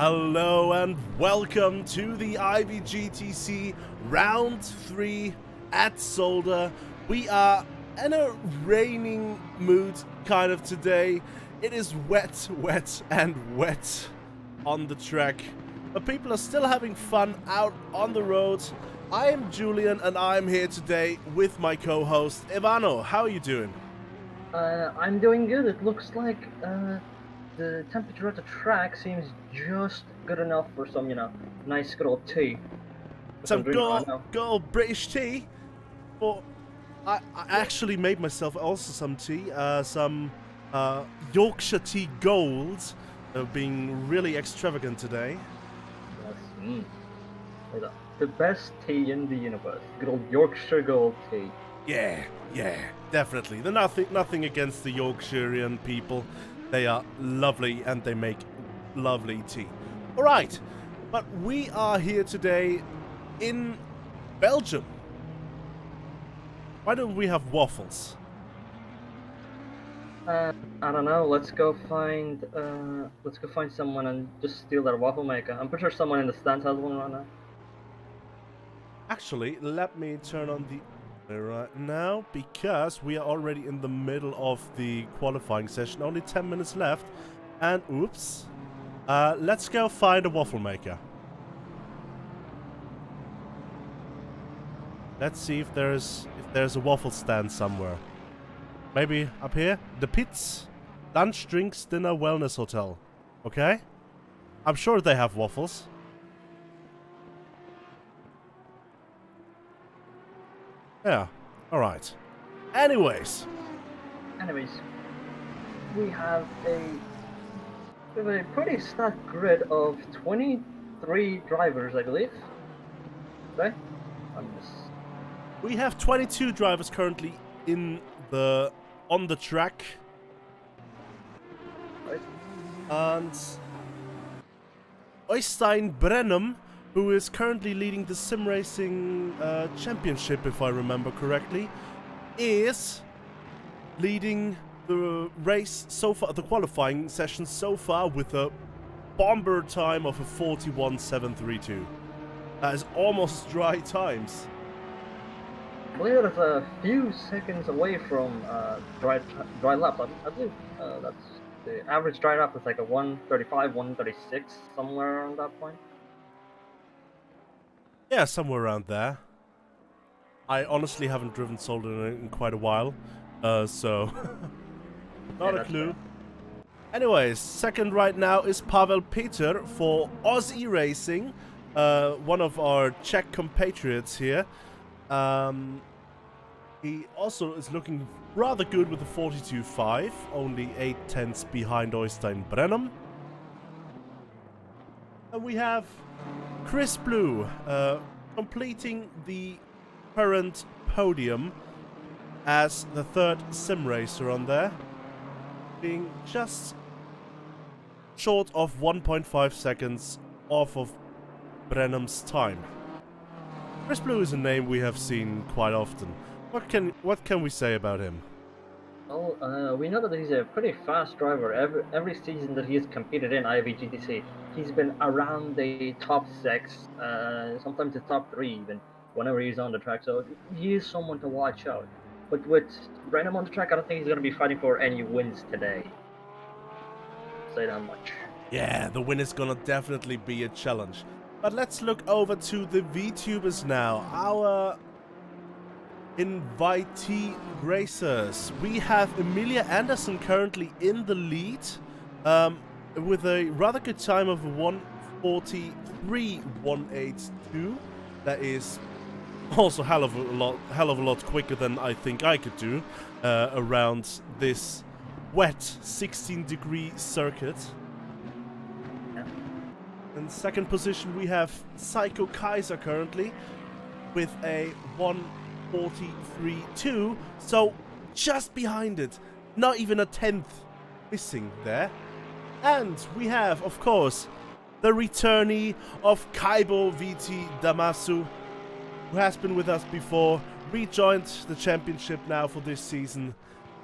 Hello and welcome to the IVGTC Round 3 at Solder. We are in a raining mood kind of today. It is wet on the track. But people are still having fun out on the road. I am Julian and I'm here today with my co-host Ivano. How are you doing? I'm doing good. It looks like the temperature at the track seems just good enough for some, nice good old tea. Some good old British tea. But I actually made myself also some tea. Some Yorkshire tea gold. Being really extravagant today. Yes, the best tea in the universe. Good old Yorkshire gold tea. Yeah, definitely. They're nothing against the Yorkshirean people. They are lovely and they make lovely tea. Alright, but we are here today in Belgium. Why don't we have waffles? I don't know. Let's go find someone and just steal their waffle maker. I'm pretty sure someone in the stands has one right now. Actually, let me turn on the right now, because we are already in the middle of the qualifying session. Only 10 minutes left, and oops, let's go find a waffle maker. Let's see if there's a waffle stand somewhere. Maybe up here, the Pits, lunch, drinks, dinner, wellness hotel. Okay, I'm sure they have waffles. Yeah, alright. Anyways, we have a pretty stacked grid of 23 drivers, I believe. Okay? We have 22 drivers currently on the track. Right. And Øystein Brenum, who is currently leading the simracing championship, if I remember correctly, is leading the race so far, the qualifying session so far, with a bomber time of a 41.732. That is almost dry times. I believe it's a few seconds away from dry lap. I believe that's the average dry lap is like a 1:35, 1:36, somewhere around that point. Yeah, somewhere around there. I honestly haven't driven Solder in quite a while, so not a clue. Fair. Anyways, second right now is Pavel Peter for Aussie Racing, one of our Czech compatriots here. He also is looking rather good with a 42.5, only 8/10 behind Øystein Brenum. And we have Chris Blue completing the current podium as the third sim racer on there, being just short of 1.5 seconds off of Brenum's time. Chris Blue is a name we have seen quite often. What can we say about him? Well, we know that he's a pretty fast driver. Every season that he has competed in IVGTC, he's been around the top 6, sometimes the top 3 even, whenever he's on the track. So he is someone to watch out. But with Brenham on the track, I don't think he's going to be fighting for any wins today. I'll say that much. Yeah, the win is going to definitely be a challenge. But let's look over to the VTubers now. Our invitee racers. We have Emilia Anderson currently in the lead, with a rather good time of 1:43.182. That is also hell of a lot quicker than I think I could do around this wet 16-degree circuit. In second position we have Psycho Kaiser currently with a 1:43.2, so just behind it, not even a 10th missing there. And we have, of course, the returnee of Kaibo VT Damasu, who has been with us before, rejoined the championship now for this season,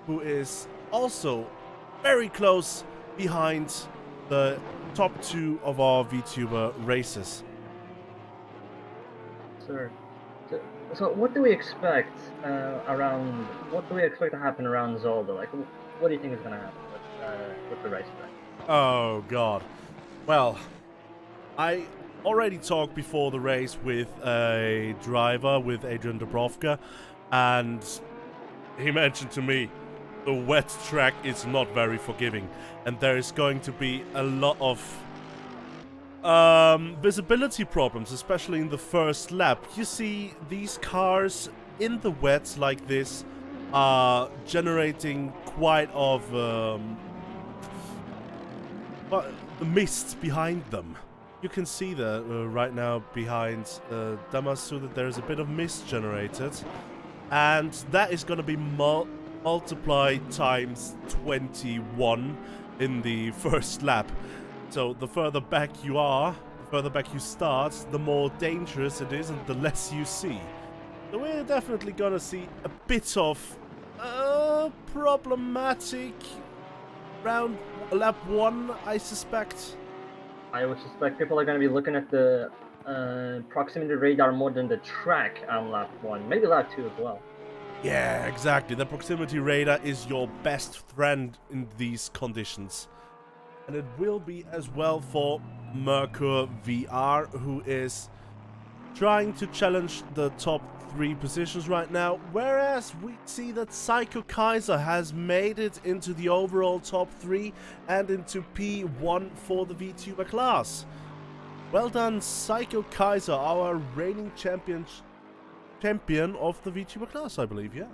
who is also very close behind the top 2 of our VTuber races. Sir. So what do we expect around? What do we expect to happen around Zolda? Like, what do you think is going to happen with the race today? Oh god. Well, I already talked before the race with a driver, with Adrian Dubrovka, and he mentioned to me the wet track is not very forgiving, and there is going to be a lot of visibility problems, especially in the first lap. You see, these cars in the wet like this are generating quite of the mist behind them. You can see that right now behind Damasu that there's a bit of mist generated, and that is going to be multiplied times 21 in the first lap. So the further back you are, the further back you start, the more dangerous it is and the less you see. So we're definitely gonna see a bit of problematic round lap 1, I suspect. I would suspect people are going to be looking at the proximity radar more than the track on lap 1, maybe lap 2 as well. Yeah, exactly. The proximity radar is your best friend in these conditions. And it will be as well for Merkur VR, who is trying to challenge the top 3 positions right now. Whereas we see that Psycho Kaiser has made it into the overall top 3 and into P1 for the VTuber class. Well done, Psycho Kaiser, our reigning champion of the VTuber class, I believe, yeah.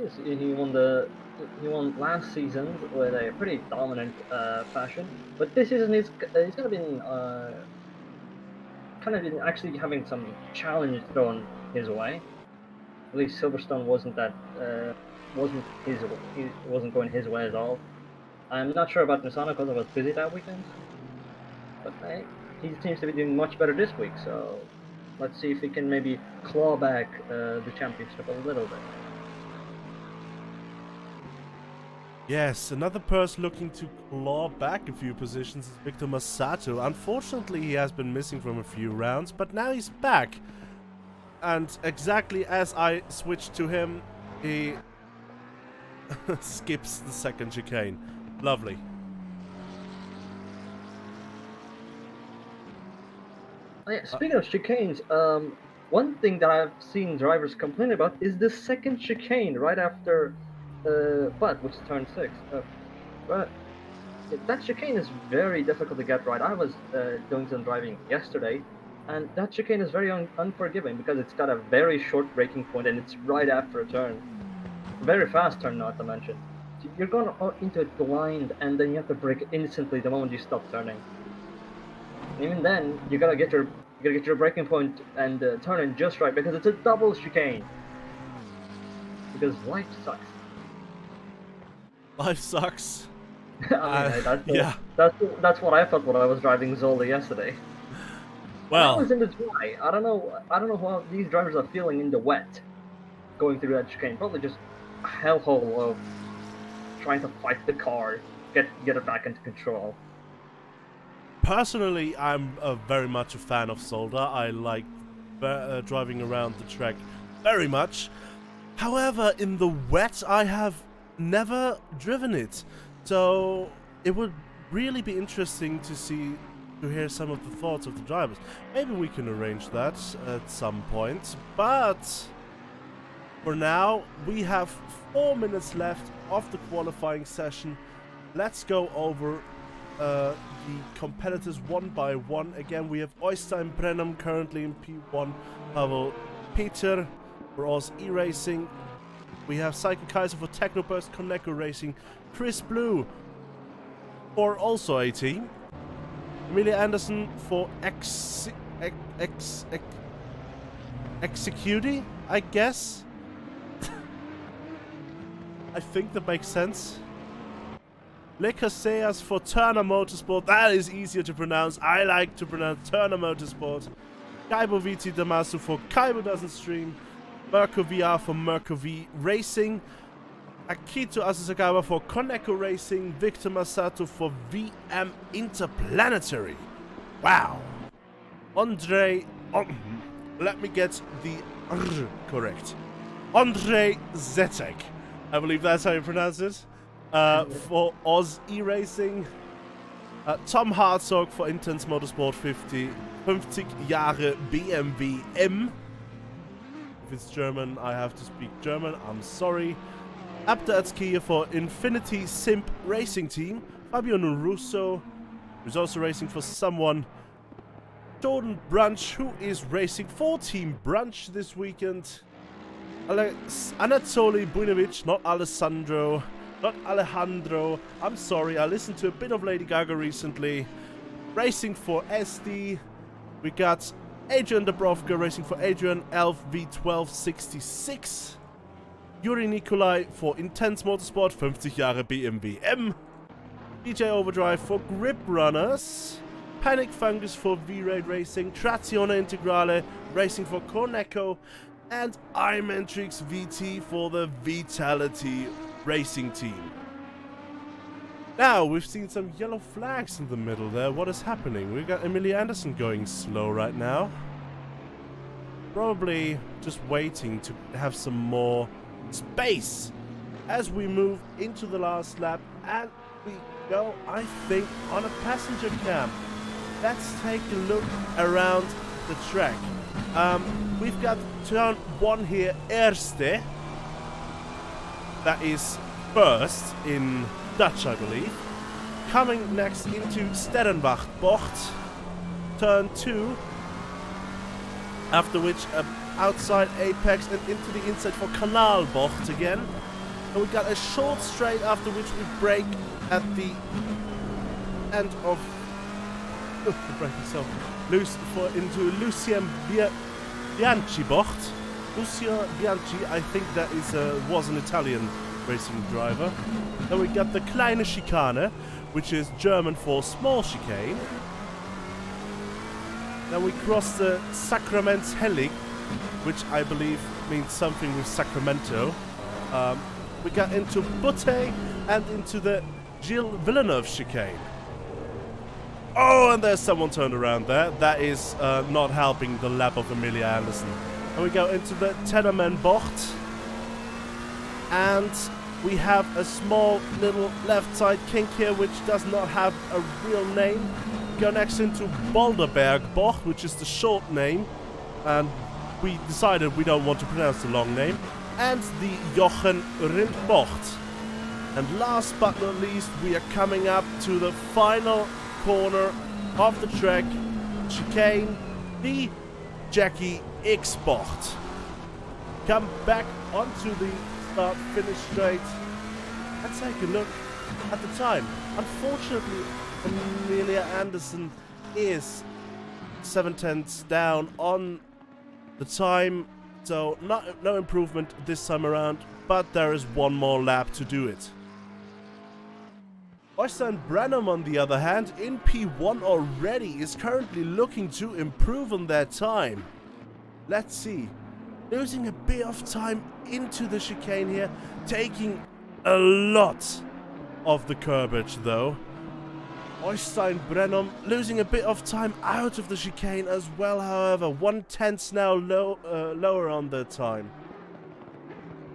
Yes, he won last season with a pretty dominant fashion, but this season he's kind of been actually having some challenge thrown his way. At least Silverstone wasn't going his way at all. I'm not sure about Misano because I was busy that weekend, but he seems to be doing much better this week. So let's see if he can maybe claw back the championship a little bit. Yes, another person looking to claw back a few positions is Victor Masato. Unfortunately, he has been missing from a few rounds, but now he's back. And exactly as I switch to him, he skips the second chicane. Lovely. Speaking of chicanes, one thing that I've seen drivers complain about is the second chicane right after which is turn 6. But that chicane is very difficult to get right. I was doing some driving yesterday, and that chicane is very unforgiving because it's got a very short braking point and it's right after a turn. Very fast turn, not to mention. So you're going into it blind, and then you have to brake instantly the moment you stop turning. And even then, you gotta get your braking point and turning just right because it's a double chicane. Because life sucks. Life sucks. I mean, that's what I felt when I was driving Zola yesterday. Well, I was in the dry. I don't know how these drivers are feeling in the wet, going through that chicane. Probably just a hellhole of trying to fight the car, get it back into control. personally, I'm very much a fan of Solda. I like driving around the track very much. However, in the wet, I have never driven it, so it would really be interesting to hear some of the thoughts of the drivers. Maybe we can arrange that at some point, but for now we have 4 minutes left of the qualifying session. Let's go over the competitors one by one. Again, we have Oystein Brenham currently in P1, Pavel Peter for Oz E-Racing. We have Psycho Kaiser for Technoburst, Koneko Racing, Chris Blue for also AT, Amelia Anderson for Execute, I guess. I think that makes sense. Le Casellas for Turner Motorsport. That is easier to pronounce. I like to pronounce Turner Motorsport. Kaibo VT Damasu for Kaibo Doesn't Stream. Merkur VR for Merkur V Racing. Akito Asakawa for Koneko Racing, Victor Masato for VM Interplanetary. Wow. Andre, let me get the correct. Andre Zetek, I believe that's how you pronounce it, for Oz E-Racing. Tom Hartzog for Intense Motorsport 50 Jahre BMW M. If it's German, I have to speak German, I'm sorry. Abda Atskia for Infinity Simp Racing Team. Fabio Russo, who's also racing for someone. Jordan Brunch, who is racing for Team Brunch this weekend. Anatoly Buinovic, not Alessandro, not Alejandro. I'm sorry, I listened to a bit of Lady Gaga recently. Racing for SD. We got Adrian Dubrovka racing for Adrian Elf V1266. Yuri Nikolai for Intense Motorsport 50 Jahre BMW M. DJ Overdrive for Grip Runners. Panic Fungus for V-Raid Racing. Trazione Integrale racing for Corneco. And iMentrix VT for the Vitality Racing Team. Now, we've seen some yellow flags in the middle there. What is happening? We've got Emilia Anderson going slow right now. Probably just waiting to have some more space as we move into the last lap. And we go, I think, on a passenger cam. Let's take a look around the track. We've got turn 1 here, Erste. That is first in Dutch, I believe. Coming next into Sterrenwacht Bocht. Turn 2. After which, outside Apex and into the inside for Kanal Bocht again. And we got a short straight after which we brake at the end of the brake itself. Into Lucien Bianchi Bocht. Lucio Bianchi, I think that was an Italian racing driver. Then we got the Kleine Schikane, which is German for small chicane. Then we cross the Sacramentshellig, which I believe means something with Sacramento. We got into Butte and into the Gilles Villeneuve chicane. Oh, and there's someone turned around there. That is not helping the lap of Emilia Anderson. And we go into the Tenerman Bocht. And we have a small little left side kink here, which does not have a real name. We go next into Boulderberg Bocht, which is the short name. And we decided we don't want to pronounce the long name. And the Jochen Rindt Bocht. And last but not least, we are coming up to the final corner of the track, chicane, the Jackie X Bocht. Come back onto the start finish straight and take a look at the time. Unfortunately, Emilia Anderson is 7/10 down on the time, so no improvement this time around, but there is one more lap to do it. Øystein Brenham, on the other hand, in P1 already, is currently looking to improve on their time. Let's see. Losing a bit of time into the chicane here, taking a lot of the curbage though. Øystein Brenham losing a bit of time out of the chicane as well, however. 1/10 now lower on their time.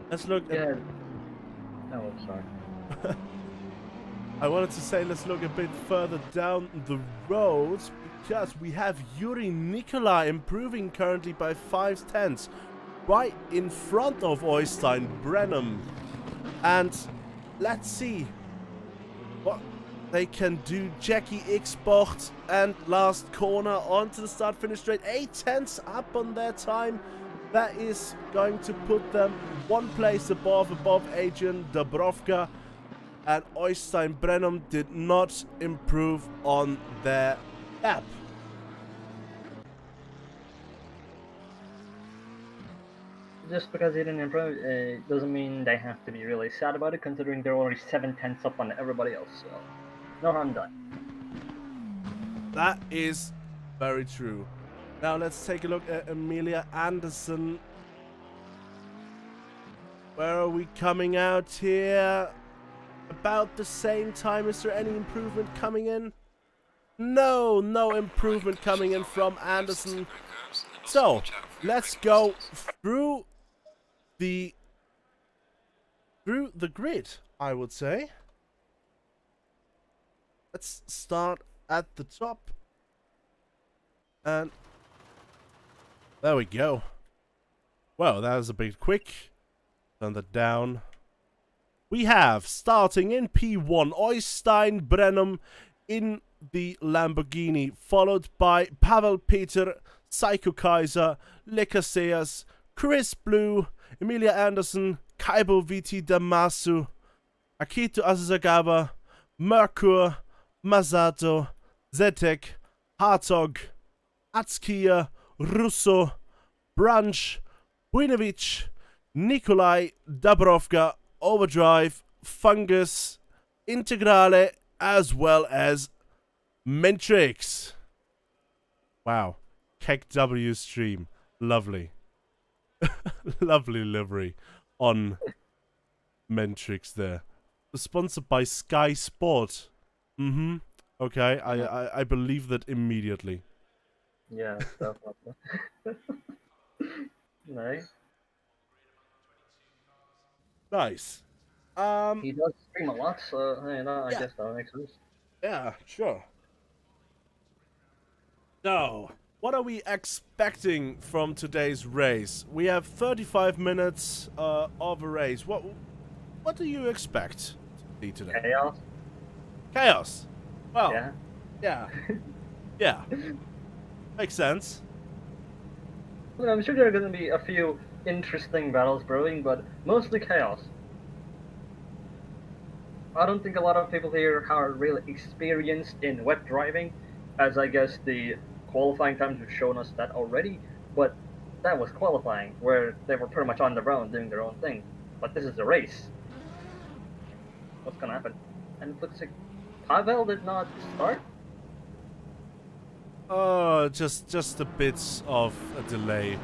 Let's look at... Yeah. Oh, I'm sorry. I wanted to say let's look a bit further down the road, because we have Yuri Nikolai improving currently by 5/10 right in front of Øystein Brenham. And let's see what they can do. Jackie X Bocht and last corner onto the start finish straight. 8/10 up on their time. That is going to put them one place above Adrian Dubrovka. And Øystein Brenham did not improve on their lap. Just because they didn't improve doesn't mean they have to be really sad about it, considering they're already 7/10 up on everybody else. So, no harm done. That is very true. Now let's take a look at Emilia Anderson. Where are we coming out here? About the same time. Is there any improvement coming in? No, no improvement coming in from Anderson. So, let's go through the grid, I would say. Let's start at the top. And there we go. Well, that was a bit quick. Turn that down. We have, starting in P1, Oystein Brenum in the Lamborghini, followed by Pavel Peter, Psycho Kaiser, Lekaseas, Chris Blue, Emilia Anderson, Kaibo VT Damasu, Akito Asasagawa, Merkur, Masato, Zetek, Hartog, Atskia, Russo, Branch, Buinovic, Nikolai, Dabrovka, Overdrive, Fungus, Integrale, as well as Mentrix. Wow. Keck W stream. Lovely. Lovely livery on Mentrix there. Sponsored by Sky Sport. Mm-hmm. Okay, I believe that immediately. Yeah, stuff like that. Nice. Nice. He does stream a lot, so I Yeah. guess that makes sense. Yeah, sure. So, what are we expecting from today's race? We have 35 minutes of a race. What do you expect to see today? Chaos. Chaos. Well, Yeah. yeah. Yeah. Makes sense. Well, I'm sure there are going to be a few interesting battles brewing, but mostly chaos. I don't think a lot of people here are really experienced in wet driving, as I guess the qualifying times have shown us that already, but that was qualifying, where they were pretty much on their own doing their own thing. But this is a race. What's gonna happen? And it looks like Pavel did not start? Just a bit of a delay,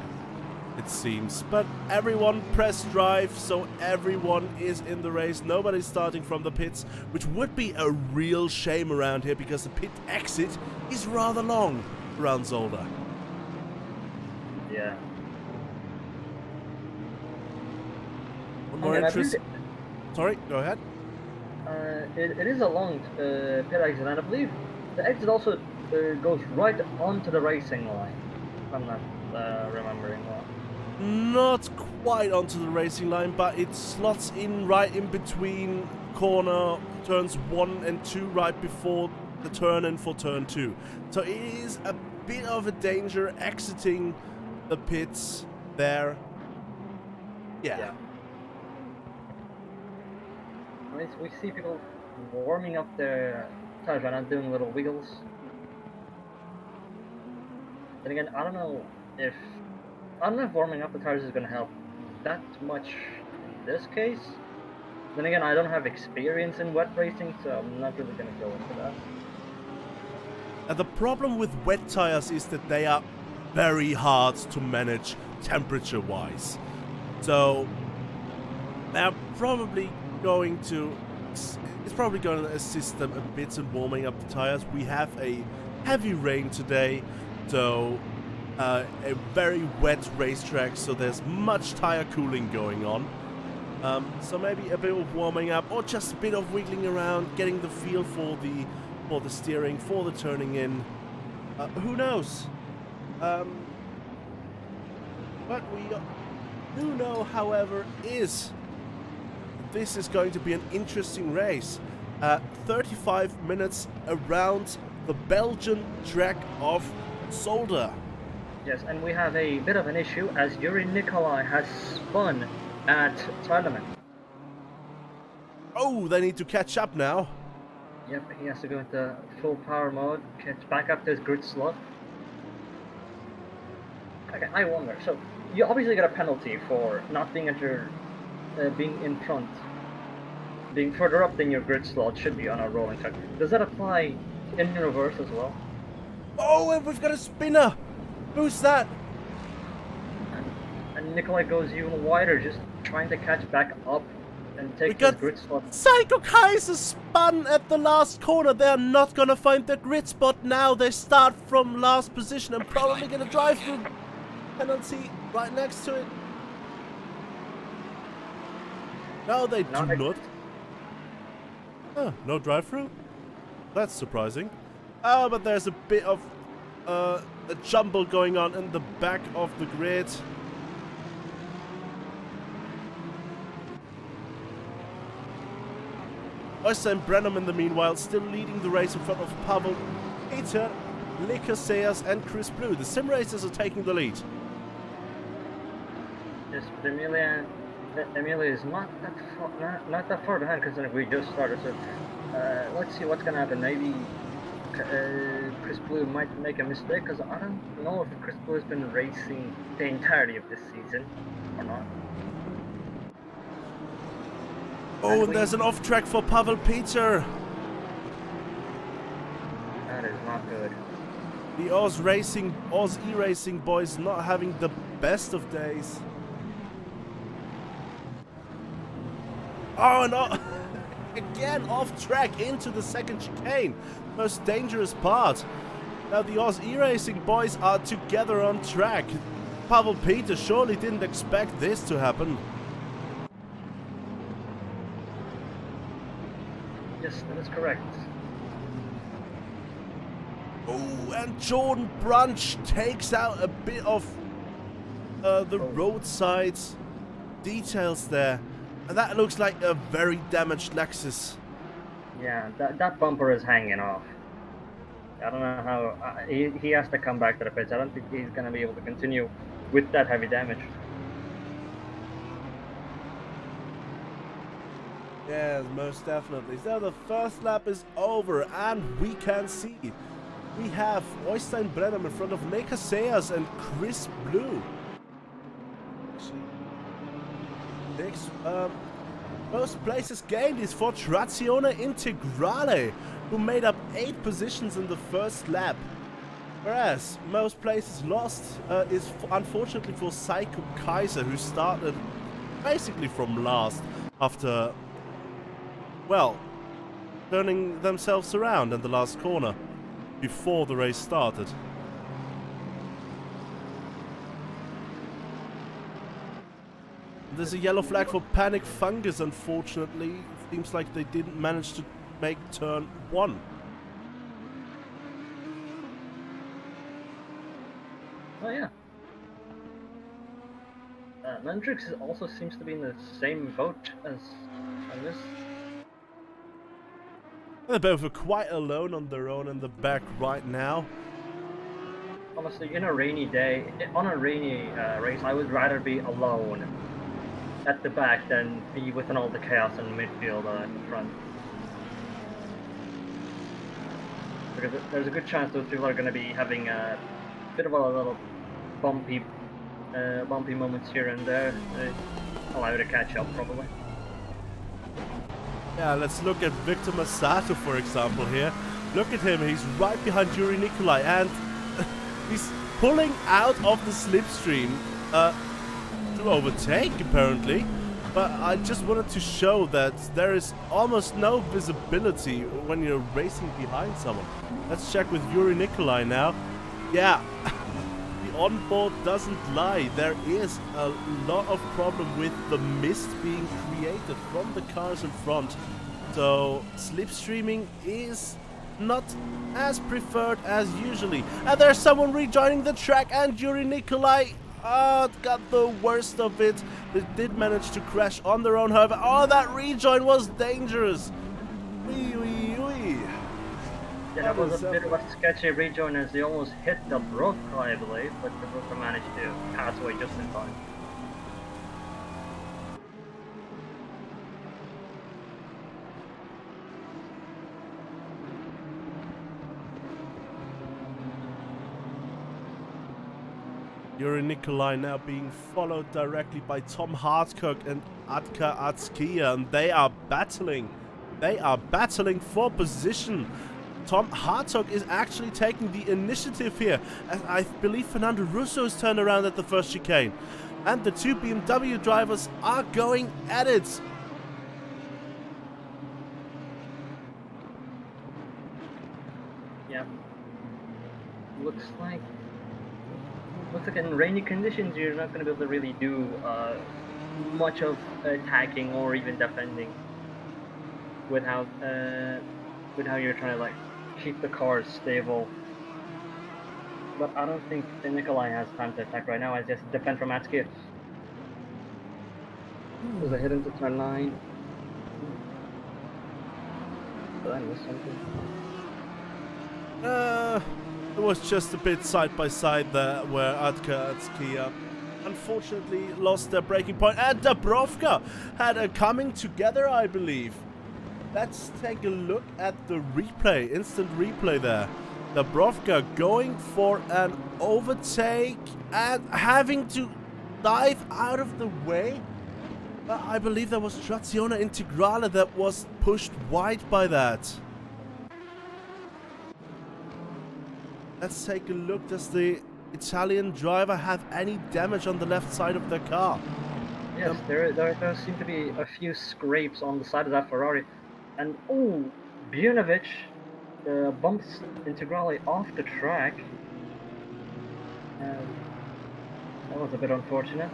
it seems. But everyone pressed drive, so everyone is in the race. Nobody's starting from the pits, which would be a real shame around here because the pit exit is rather long around Zolder. Yeah. One more interest. Sorry, go ahead. It is a long pit exit, and I believe the exit also goes right onto the racing line, if I'm not remembering well. Not quite onto the racing line, but it slots in right in between corner turns 1 and 2, right before the turn in for turn 2. So it is a bit of a danger exiting the pits there. Yeah. We see people warming up their tires right now, doing little wiggles. Then again, I don't know if warming up the tires is going to help that much in this case. Then again, I don't have experience in wet racing, so I'm not really going to go into that. And the problem with wet tires is that they are very hard to manage temperature-wise. So they're probably going to... It's probably going to assist them a bit in warming up the tires. We have a heavy rain today, so a very wet racetrack, so there's much tire cooling going on. So maybe a bit of warming up, or just a bit of wiggling around, getting the feel for the steering, for the turning in. Who knows? What we do know, however, is this is going to be an interesting race. 35 minutes around the Belgian track of Zolder. Yes, and we have a bit of an issue as Yuri Nikolai has spun at tournament. Oh, they need to catch up now. Yep, he has to go into full power mode, catch back up to his grid slot. Okay, I wonder. So you obviously get a penalty for not being being in front, being further up than your grid slot should be on a rolling track. Does that apply in reverse as well? Oh, and we've got a spinner. Who's that? And Nikolai goes even wider, just trying to catch back up and We take his got grid spot. Psycho Kaiser spun at the last corner. They're not gonna find their grid spot now. They start from last position and probably gonna drive through penalty right next to it. No, they do not. Oh, no drive-through? That's surprising. Oh, but there's a bit of a jumble going on in the back of the grid. Øystein Brenham, in the meanwhile, still leading the race in front of Pavel, Peter, Lekaseas and Chris Blue. The sim racers are taking the lead. Yes, but Emilia is not that far behind considering we just started. So let's see what's gonna happen. Maybe Chris Blue might make a mistake, because I don't know if Chris Blue has been racing the entirety of this season or not. Oh, and there's an off track for Pavel Peter. That is not good. The Oz E-Racing boys not having the best of days. Oh no! Again off track into the second chicane. Most dangerous part. Now the Oz E-Racing boys are together on track. Pavel Peter surely didn't expect this to happen. Yes, that is correct. Oh, and Jordan Brunch takes out a bit of the roadside details there. And that looks like a very damaged Lexus. Yeah, that bumper is hanging off. I don't know how... he has to come back to the pits. I don't think he's going to be able to continue with that heavy damage. Yes, most definitely. So the first lap is over, and we can see we have Øystein Brenham in front of Lekaseas and Chris Blue. Most places gained is for Trazione Integrale, who made up 8 positions in the first lap. Whereas most places lost is unfortunately for Psycho Kaiser, who started basically from last after, well, turning themselves around in the last corner before the race started. There's a yellow flag for Panic Fungus, unfortunately. Seems like they didn't manage to make turn 1. Oh yeah. Mendrix also seems to be in the same boat as this. They're both quite alone on their own in the back right now. Honestly, in a rainy day, on a rainy race, I would rather be alone at the back than be within all the chaos in the midfield at the front. Because there's a good chance those people are going to be having a bit of a little bumpy moments here and there. Allow to catch up, probably. Yeah, let's look at Victor Masato, for example, here. Look at him, he's right behind Yuri Nikolai, and he's pulling out of the slipstream to overtake, apparently. But I just wanted to show that there is almost no visibility when you're racing behind someone. Let's check with Yuri Nikolai now. Yeah, the onboard doesn't lie. There is a lot of problem with the mist being created from the cars in front. So slipstreaming is not as preferred as usually. And there's someone rejoining the track, and Yuri Nikolai got the worst of it. They did manage to crash on their own, however. Oh, that rejoin was dangerous. Wee, wee, wee. Yeah, that was a bit of a sketchy rejoin as they almost hit the broker, I believe, but the broker managed to pass away just in time. Yuri Nikolai now being followed directly by Tom Hartcock and Atka Atskia, and they are battling. They are battling for position. Tom Hartcock is actually taking the initiative here, as I believe Fernando Russo's turned around at the first chicane. And the two BMW drivers are going at it. Yeah. Looks like in rainy conditions you're not going to be able to really do much of attacking or even defending with how you're trying to like keep the cars stable. But I don't think Nikolai has time to attack right now. I just defend from Atsuki. There's a hit into turn 9. Did I miss something? It was just a bit side by side there where Atsuki unfortunately lost their braking point, and Dubrovka had a coming together, I believe. Let's take a look at the replay, instant replay there. Dubrovka going for an overtake and having to dive out of the way. I believe that was Trazione Integrale that was pushed wide by that. Let's take a look. Does the Italian driver have any damage on the left side of their car? Yes, there seem to be a few scrapes on the side of that Ferrari. And oh, Bjunovic bumps Integrale off the track. That was a bit unfortunate.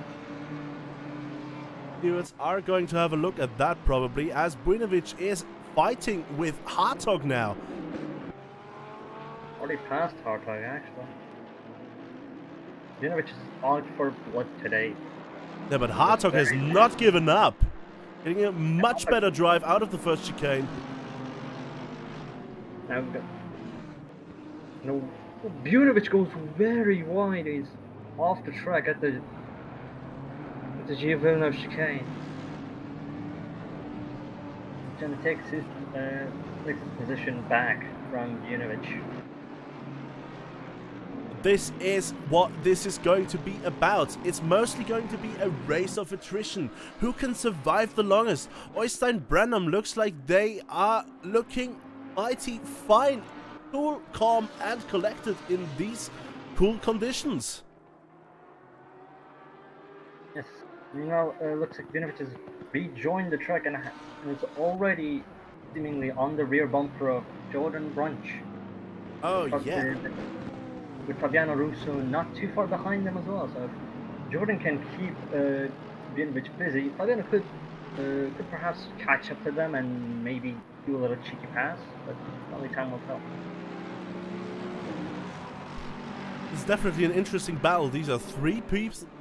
Viewers are going to have a look at that probably, as Bjunovic is fighting with Hartog now. Already passed Hartog, actually. Bjunovic is out for blood today. Yeah, but Hartog has not given up. Getting a much better drive out of the first chicane. Now, no, Bjunovic goes very wide. He's off the track at the Gio Villeneuve chicane. Jenna takes his position back from Bjunovic. This is what this is going to be about. It's mostly going to be a race of attrition. Who can survive the longest? Oystein Brenham looks like they are looking mighty fine. Cool, calm and collected in these cool conditions. Yes, now looks like Bjunovic has rejoined the track and is already seemingly on the rear bumper of Jordan Brunch. Oh yeah. With Fabiano Russo not too far behind them as well, so if Jordan can keep Bjunovic busy, Fabiano could perhaps catch up to them and maybe do a little cheeky pass, but only time will tell. It's definitely an interesting battle. These are three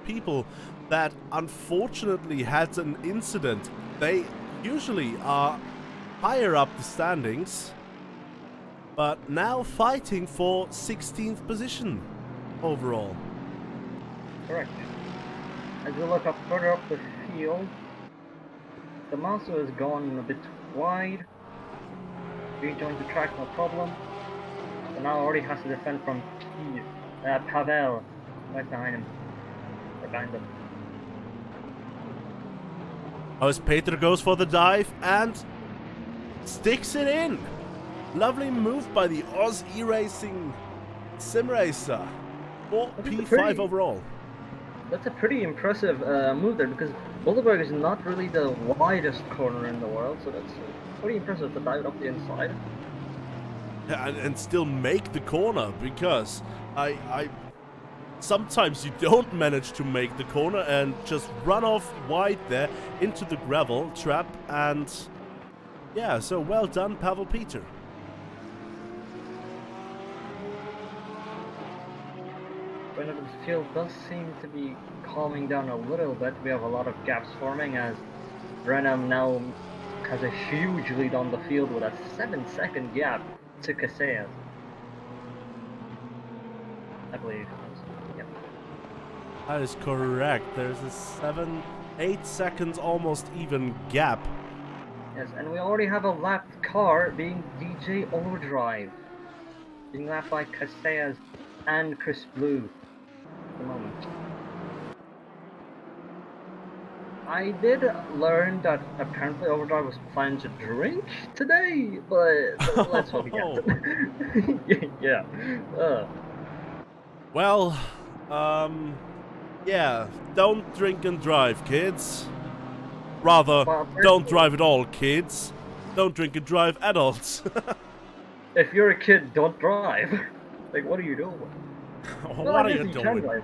people that unfortunately had an incident. They usually are higher up the standings, but now fighting for 16th position overall. Correct. As we look up further up the field, Damaso has gone a bit wide. Rejoins the track, no problem. So now already has to defend from Pavel right behind him. Or behind them. As Peter goes for the dive and sticks it in. Lovely move by the Oz E-Racing sim racer. 4P5 overall. That's a pretty impressive move there, because Boulderberg is not really the widest corner in the world, so that's pretty impressive to dive up the inside. Yeah, and still make the corner, because I sometimes you don't manage to make the corner and just run off wide there into the gravel trap, and yeah, so well done, Pavel Peter. The field does seem to be calming down a little bit. We have a lot of gaps forming as Brenham now has a huge lead on the field with a 7-second gap to Casillas, I believe. Yep. That is correct. There's a 8 seconds almost even gap. Yes, and we already have a lapped car being DJ Overdrive, being lapped by Casillas and Chris Blue. The moment. I did learn that apparently Overdrive was planning to drink today, but let's hope he gets it. Yeah. Well, Yeah, don't drink and drive, kids. Rather, Well, don't drive at all, kids. Don't drink and drive, adults. if you're a kid, don't drive. Like, what are you doing? Well, I What are guess you you can doing? drive.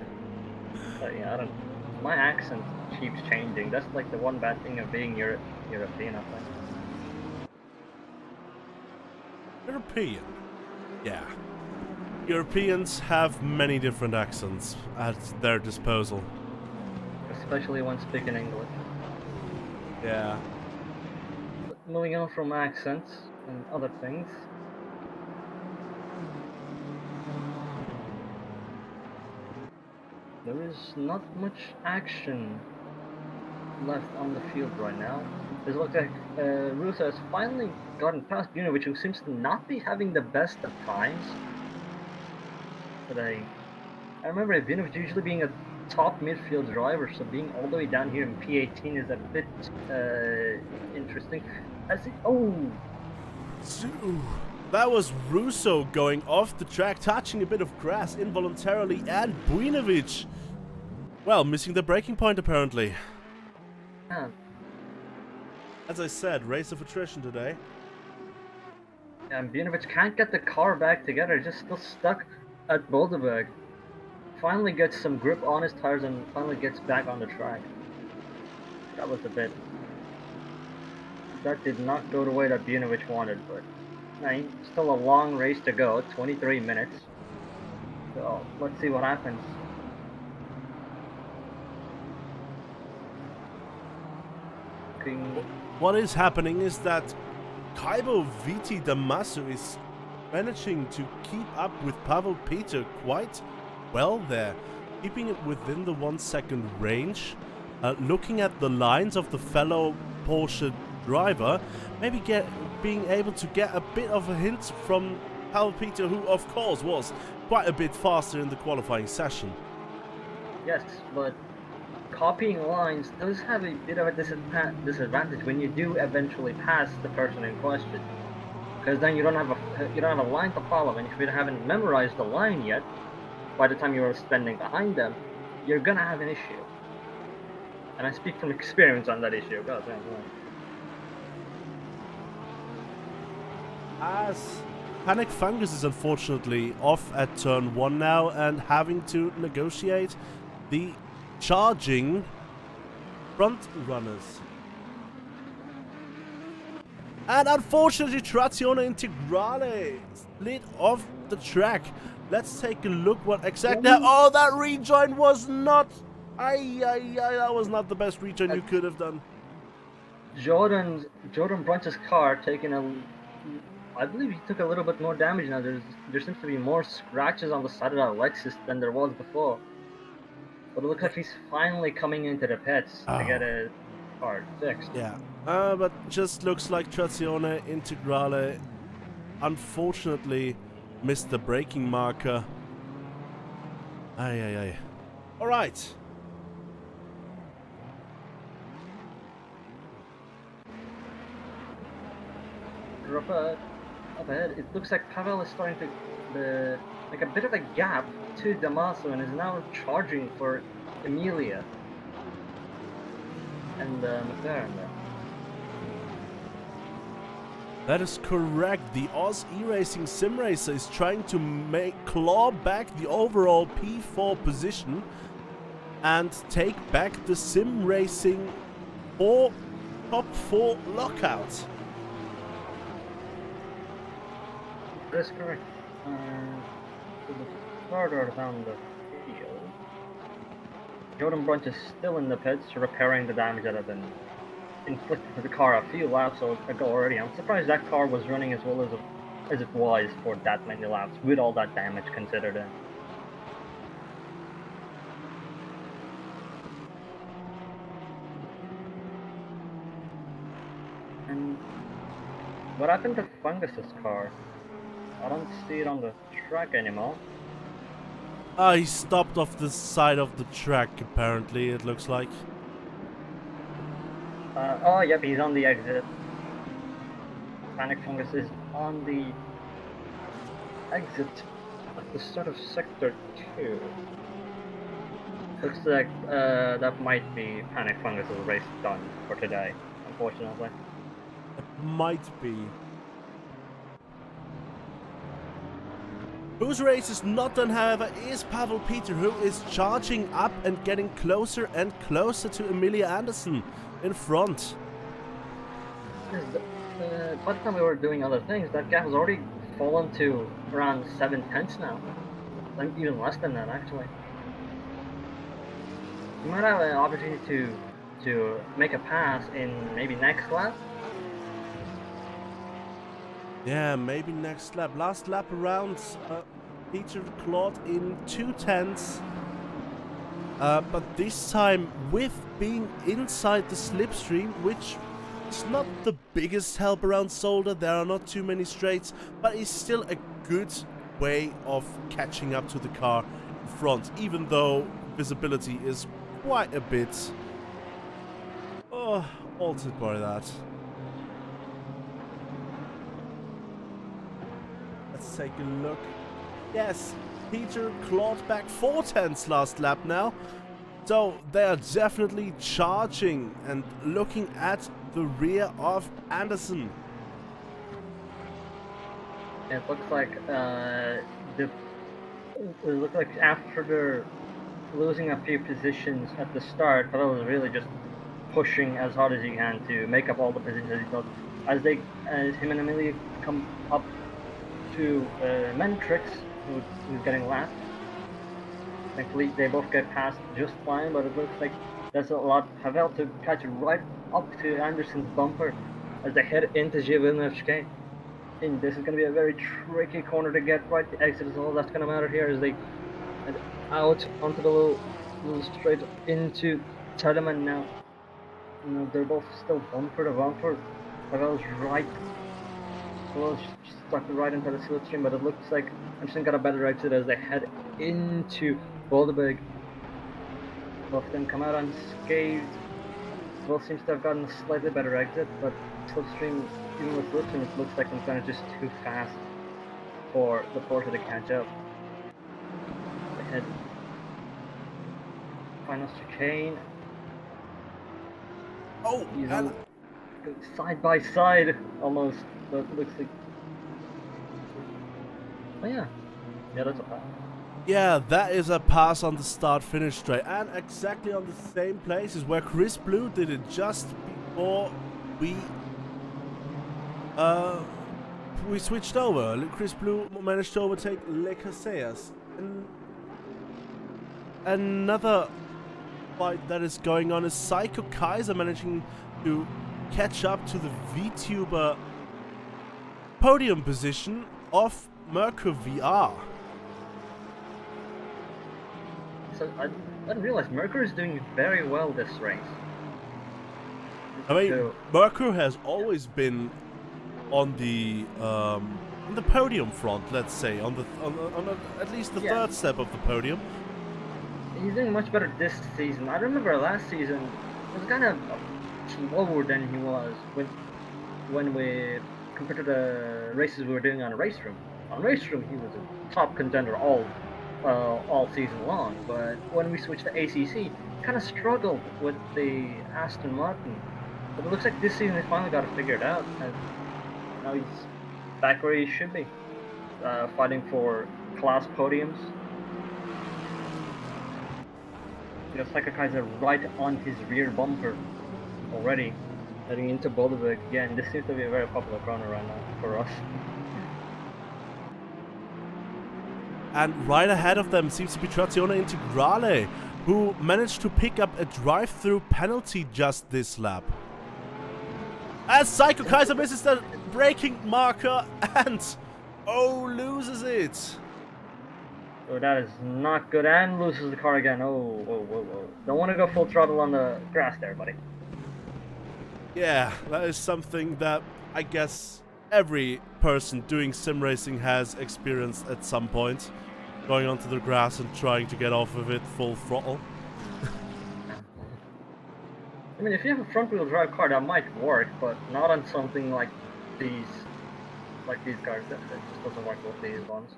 But yeah, I don't. My accent keeps changing. That's like the one bad thing of being European, I think. European. Yeah. Europeans have many different accents at their disposal. Especially when speaking English. Yeah. But moving on from accents and other things. There is not much action left on the field right now. It looks like Russo has finally gotten past Bunovic, who seems to not be having the best of times today. I remember Bunovic usually being a top midfield driver, so being all the way down here in P18 is a bit interesting. Ooh, that was Russo going off the track, touching a bit of grass involuntarily, and Buinovic, well, missing the braking point apparently. Yeah. As I said, race of attrition today. And Bunovic can't get the car back together, just still stuck at Boulderberg. Finally gets some grip on his tires and finally gets back on the track. That was a bit... That did not go the way that Bunovic wanted, but... Still a long race to go, 23 minutes. So, let's see what happens. What is happening is that Kaibo VT Damaso is managing to keep up with Pavel Peter quite well there, keeping it within the 1 second range, looking at the lines of the fellow Porsche driver, maybe being able to get a bit of a hint from Pavel Peter, who of course was quite a bit faster in the qualifying session. Yes, but copying lines does have a bit of a disadvantage when you do eventually pass the person in question, because then you don't have a line to follow, and if you haven't memorized the line yet, by the time you're standing behind them, you're gonna have an issue. And I speak from experience on that issue. God damn. As Panic Fungus is unfortunately off at turn 1 now and having to negotiate the charging front runners. And unfortunately, Trazione Integrale slid off the track. Let's take a look what exactly... Oh, that rejoin was not... that was not the best rejoin you could have done. Jordan Brunch's car taking a... I believe he took a little bit more damage now. There seems to be more scratches on the side of that Lexus than there was before. But it looks like he's finally coming into the pits to get his car fixed. Yeah, but just looks like Trazione Integrale unfortunately missed the braking marker. Alright. Up ahead, it looks like Pavel is starting to like a bit of a gap to Damaso and is now charging for Emilia and McLaren there. That is correct. The Oz E-Racing Sim Racer is trying to claw back the overall P4 position and take back the Sim Racing top 4 lockout. That's correct. Further down the field, Jordan Brunch is still in the pits repairing the damage that had been inflicted to the car a few laps ago already. I'm surprised that car was running as well as it was for that many laps with all that damage considered in. And what happened to Fungus's car? I don't see it on the track anymore. He stopped off the side of the track, apparently, it looks like. Oh, yep, he's on the exit. Panic Fungus is on the exit at the start of Sector 2. Looks like that might be Panic Fungus' race done for today, unfortunately. It might be. Whose race is not done, however, is Pavel Peter, who is charging up and getting closer and closer to Emilia Anderson in front. By the time we were doing other things, that gap has already fallen to around 7/10 now. Like, even less than that, actually. You might have an opportunity to make a pass in maybe next lap. Yeah, maybe next lap. Last lap around, Peter clawed in 2/10. But this time with being inside the slipstream, which is not the biggest help around Solder. There are not too many straights, but it's still a good way of catching up to the car in front, even though visibility is quite a bit altered by that. Let's take a look. Yes, Peter clawed back 4/10 last lap now. So they are definitely charging and looking at the rear of Anderson. It looks like after losing a few positions at the start, Pavel was really just pushing as hard as he can to make up all the positions that he's lost. As him and Emilia come up to Mentrix, who's getting lapped. Thankfully, they both get past just fine, but it looks like there's a lot. Pavel to catch right up to Anderson's bumper as they head into Villeneuve-Chicane. And this is going to be a very tricky corner to get right. The exit is all that's going to matter here as they head out onto the little straight into Telemann now. You know, they're both still bumper to bumper. Pavel's right. Pavel's stuck right into the slipstream, but it looks like Anderson got a better exit as they head into Boldebygd. Both of them come out unscathed. Both seems to have gotten a slightly better exit, but slipstream, even with slipstream, it looks like it's kind of just too fast for the Porsche to catch up. They head final chicane. Oh, and side by side almost, but it looks like. Oh yeah, that's a pass. yeah, that is a pass on the start-finish straight, and exactly on the same places where Chris Blue did it just before we switched over. Chris Blue managed to overtake Le Casillas. And another fight that is going on is Psycho Kaiser managing to catch up to the VTuber podium position of Merkur VR. So I didn't realize Merkur is doing very well this race. I mean, Merkur has always been on the podium front, let's say, on at least the third step of the podium. He's doing much better this season. I remember last season it was kind of slower than he was when we compared to the races we were doing on Raceroom. On Raceroom, he was a top contender all season long, but when we switched to ACC, kind of struggled with the Aston Martin. But it looks like this season he finally got it figured out, and now he's back where he should be, fighting for class podiums. You know, Psycho Kaiser right on his rear bumper already, heading into Boldebygd. Again, this seems to be a very popular corner right now for us. And right ahead of them seems to be Trazione Integrale, who managed to pick up a drive-through penalty just this lap. As Psycho Kaiser misses the braking marker and loses it. So that is not good, and loses the car again. Whoa. Don't want to go full throttle on the grass there, buddy. Yeah, that is something that I guess every person doing sim racing has experienced at some point. Going onto the grass and trying to get off of it full throttle. I mean, if you have a front-wheel drive car, that might work, but not on something like these cars. That just doesn't work with these ones.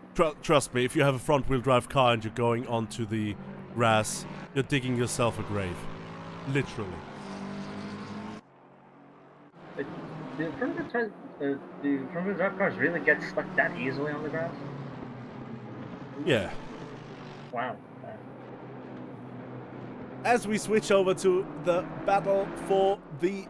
Trust me, if you have a front-wheel drive car and you're going onto the grass, you're digging yourself a grave. Literally. Do front-wheel drive cars really get stuck that easily on the grass? Yeah. Wow. As we switch over to the battle for the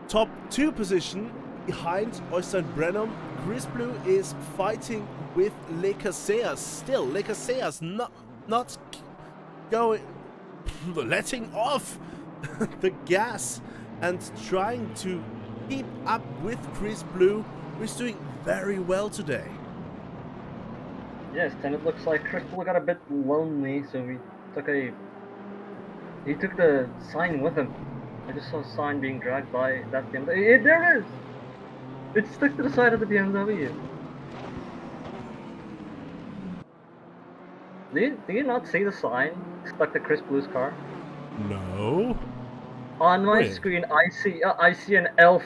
top 2 position, behind Øystein Brenum, Chris Blue is fighting with Le Casillas. Still, Le Casillas not going, letting off the gas and trying to keep up with Chris Blue, who's doing very well today. Yes, and it looks like Chris Blue got a bit lonely, so he took the sign with him. I just saw a sign being dragged by that BMW. There it is! It's stuck to the side of the BMW. Do you not see the sign stuck to Chris Blue's car? No. On my Really? screen, I see an elf.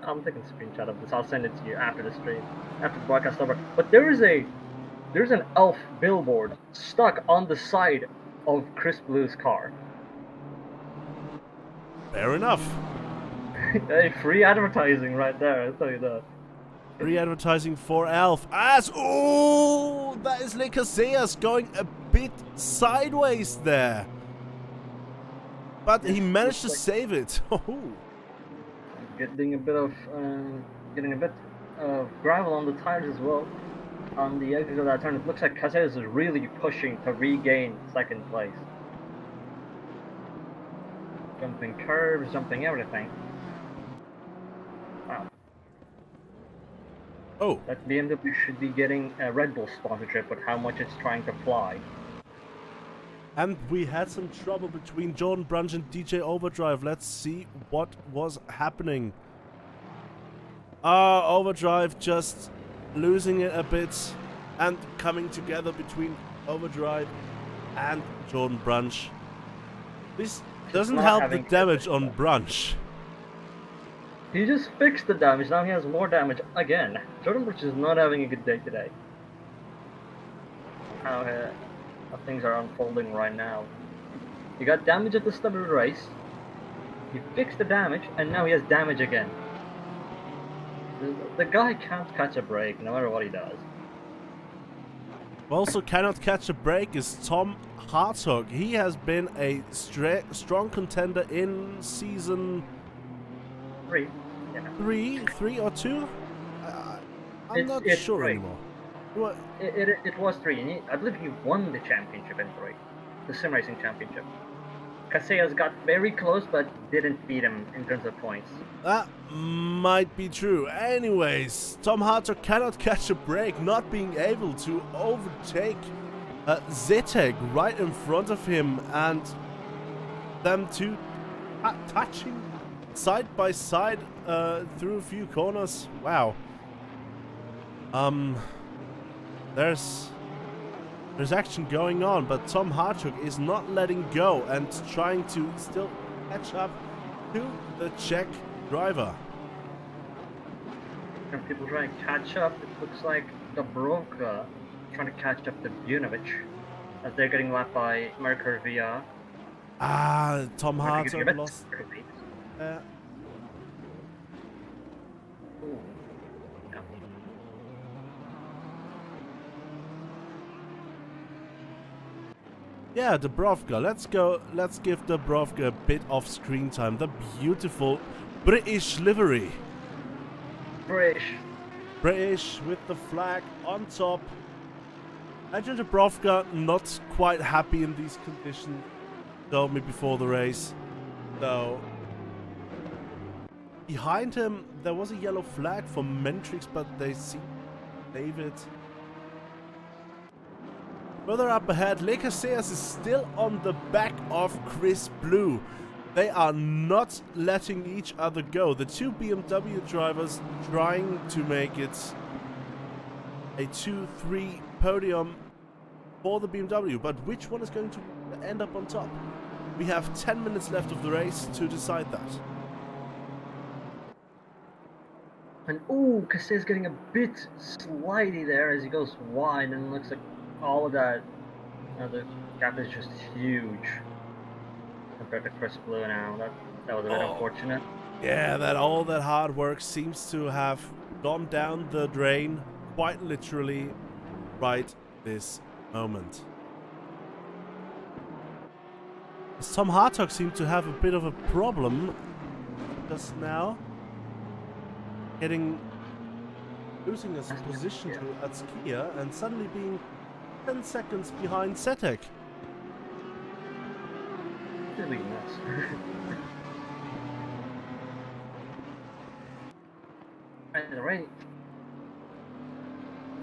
I'm taking a screenshot of this. I'll send it to you after the stream, after the broadcast over. But there's an elf billboard stuck on the side of Chris Blue's car. Fair enough. Hey, free advertising right there, I'll tell you that. Free advertising for Elf. Oh, that is Le Casillas going a bit sideways there. But he managed to save it. Oh. Getting a bit of gravel on the tires as well. On the exit of that turn, it looks like Casillas is really pushing to regain second place. Jumping curves, jumping everything. Wow. Oh. That BMW should be getting a Red Bull sponsorship with how much it's trying to fly. And we had some trouble between Jordan Brunch and DJ Overdrive. Let's see what was happening. Overdrive just losing it a bit and coming together between Overdrive and Jordan Brunch. This doesn't help the damage on Brunch. He just fixed the damage, now he has more damage again. Jordan Brunch is not having a good day today. How things are unfolding right now. He got damage at the start of the race, he fixed the damage, and now he has damage again. The guy can't catch a break, no matter what he does. Also cannot catch a break is Tom Hartog. He has been a strong contender in season 3. Yeah. 3 or 2? I'm not sure 3. anymore. What? It was 3, and I believe he won the championship in 3. The sim racing championship. Casillas got very close, but didn't beat him in terms of points. That might be true. Anyways, Tom Hartog cannot catch a break, not being able to overtake Zeteg right in front of him, and them two touching side by side through a few corners. Wow. There's action going on, but Tom Hartog is not letting go and trying to still catch up to the Czech driver. And people trying to catch up, it looks like Dobrovka trying to catch up to Bunovic as they're getting lapped by Merkur VR. Tom Hartog lost. Ooh. Yeah, Dubrovka. Let's give Dubrovka a bit of screen time. The beautiful British livery. British with the flag on top. Agent Dubrovka not quite happy in these conditions. Told me before the race. So behind him there was a yellow flag for Mentrix, but they see David. Further up ahead, Le Casillas is still on the back of Chris Blue. They are not letting each other go. The two BMW drivers trying to make it a 2-3 podium for the BMW. But which one is going to end up on top? We have 10 minutes left of the race to decide that. And ooh, Casillas getting a bit slidey there as he goes wide, and it looks like all of that, the gap is just huge compared to Chris Blue now. That was a bit unfortunate. Yeah, that all that hard work seems to have gone down the drain quite literally right this moment. Tom Hartog seemed to have a bit of a problem just now, losing his position to Atskia and suddenly being 10 seconds behind Setek. Really nuts. Right.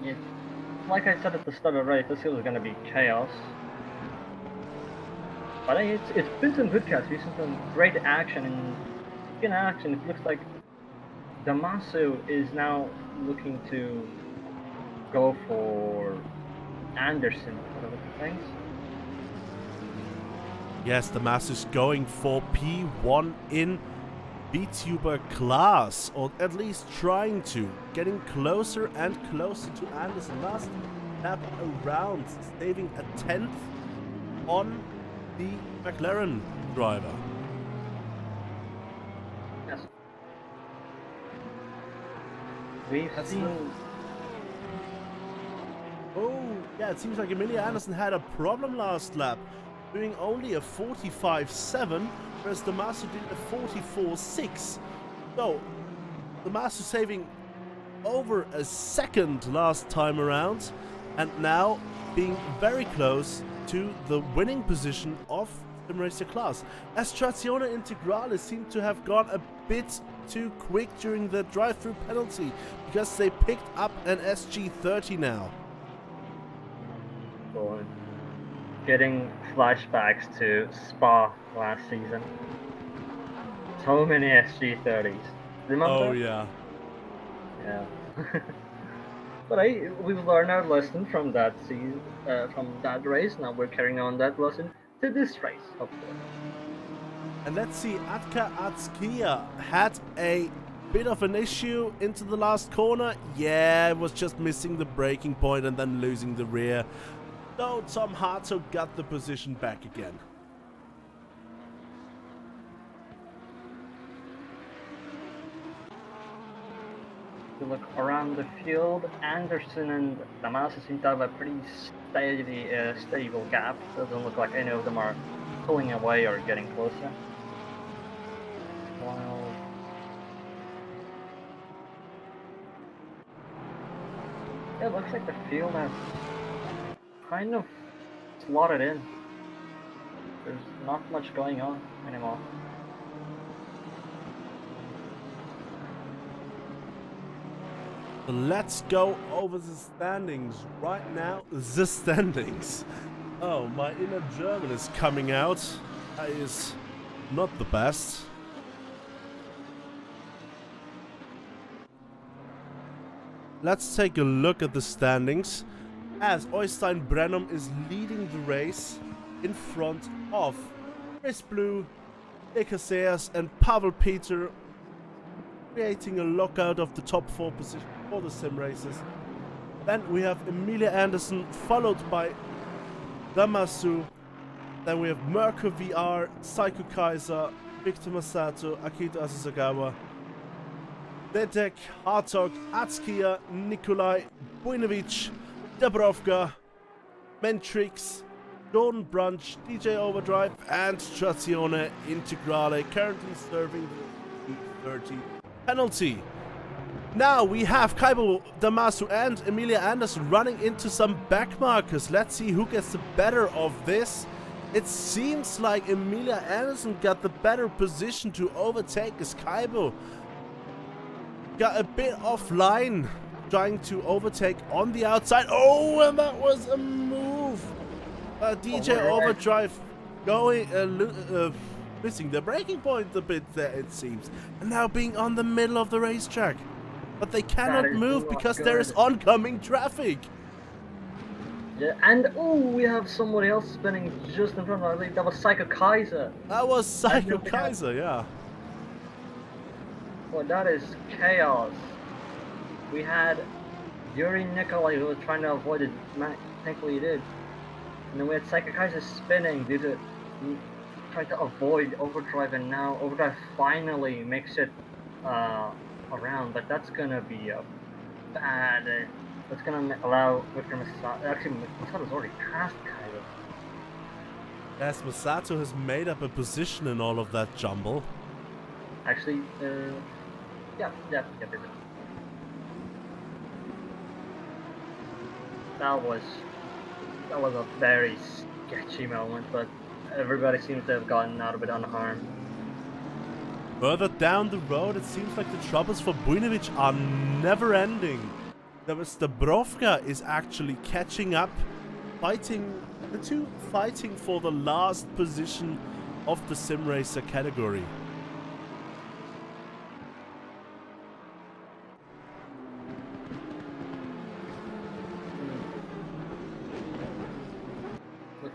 Yeah. Like I said at the start of the race, this was going to be chaos. But it's been some good cuts. We've seen some great action, and in action, it looks like Damaso is now looking to go for Anderson. What are the things? Yes, Damaso is going for P1 in VTuber class, or at least trying to, getting closer and closer to Anderson. Last lap around, saving a 10th on the McLaren driver. Yes. We've seen... Oh, yeah, it seems like Emilia Anderson had a problem last lap, doing only a 45.7, whereas Damaso did a 44.6. So, Damaso saving over a second last time around, and now being very close to the winning position of Simracer class. As Trazione Integrale seemed to have gone a bit too quick during the drive-through penalty, because they picked up an SG30 now. Boy. Getting flashbacks to Spa last season. So many SG30s. Remember? Oh, that? yeah. Yeah. But we've learned our lesson from that season, from that race. Now we're carrying on that lesson to this race, hopefully. And let's see, Atka Atskia had a bit of an issue into the last corner. Yeah, it was just missing the braking point and then losing the rear. So Tom Hartog got the position back again. If you look around the field, Anderson and Damaso seem to have a pretty stable gap. Doesn't look like any of them are pulling away or getting closer. While it looks like the field has kind of slotted in. There's not much going on anymore. Let's go over the standings right now. The standings. Oh, my inner German is coming out. That is not the best. Let's take a look at the standings, as Oystein Brenum is leading the race in front of Chris Blue, Ekaseas and Pavel Peter, creating a lockout of the top 4 position for the sim races. Then we have Emilia Anderson, followed by Damasu. Then we have Merkur VR, Psycho Kaiser, Victor Masato, Akito Asasagawa, Dedek, Hartog, Atskia, Nikolai, Bujnovic, Dubrovka, Mentrix, Jordan Brunch, DJ Overdrive, and Trazione Integrale, currently serving the 30 penalty. Now we have Kaibo, Damasu, and Emilia Anderson running into some backmarkers. Let's see who gets the better of this. It seems like Emilia Anderson got the better position to overtake as Kaibo got a bit offline, trying to overtake on the outside. Oh, and that was a move. DJ Overdrive going, missing the braking point a bit there, it seems. And now being on the middle of the racetrack. But they cannot move because there is oncoming traffic. Yeah, and we have somebody else spinning just in front of us. I think that was Psycho Kaiser. That was Psycho Kaiser, yeah. Well, that is chaos. We had Yuri Nikolai who was trying to avoid it. Thankfully he did. And then we had Sakakai's spinning due to trying to avoid overdrive, and now overdrive finally makes it around, but that's gonna be a bad. That's gonna allow Victor Masato. Actually, Masato's already passed Kaido. Yes, Masato has made up a position in all of that jumble. Actually, yeah. That was a very sketchy moment, but everybody seems to have gotten out of it unharmed. Further down the road, it seems like the troubles for Bujnovic are never ending. Dubrovka is actually catching up, the two fighting for the last position of the sim racer category.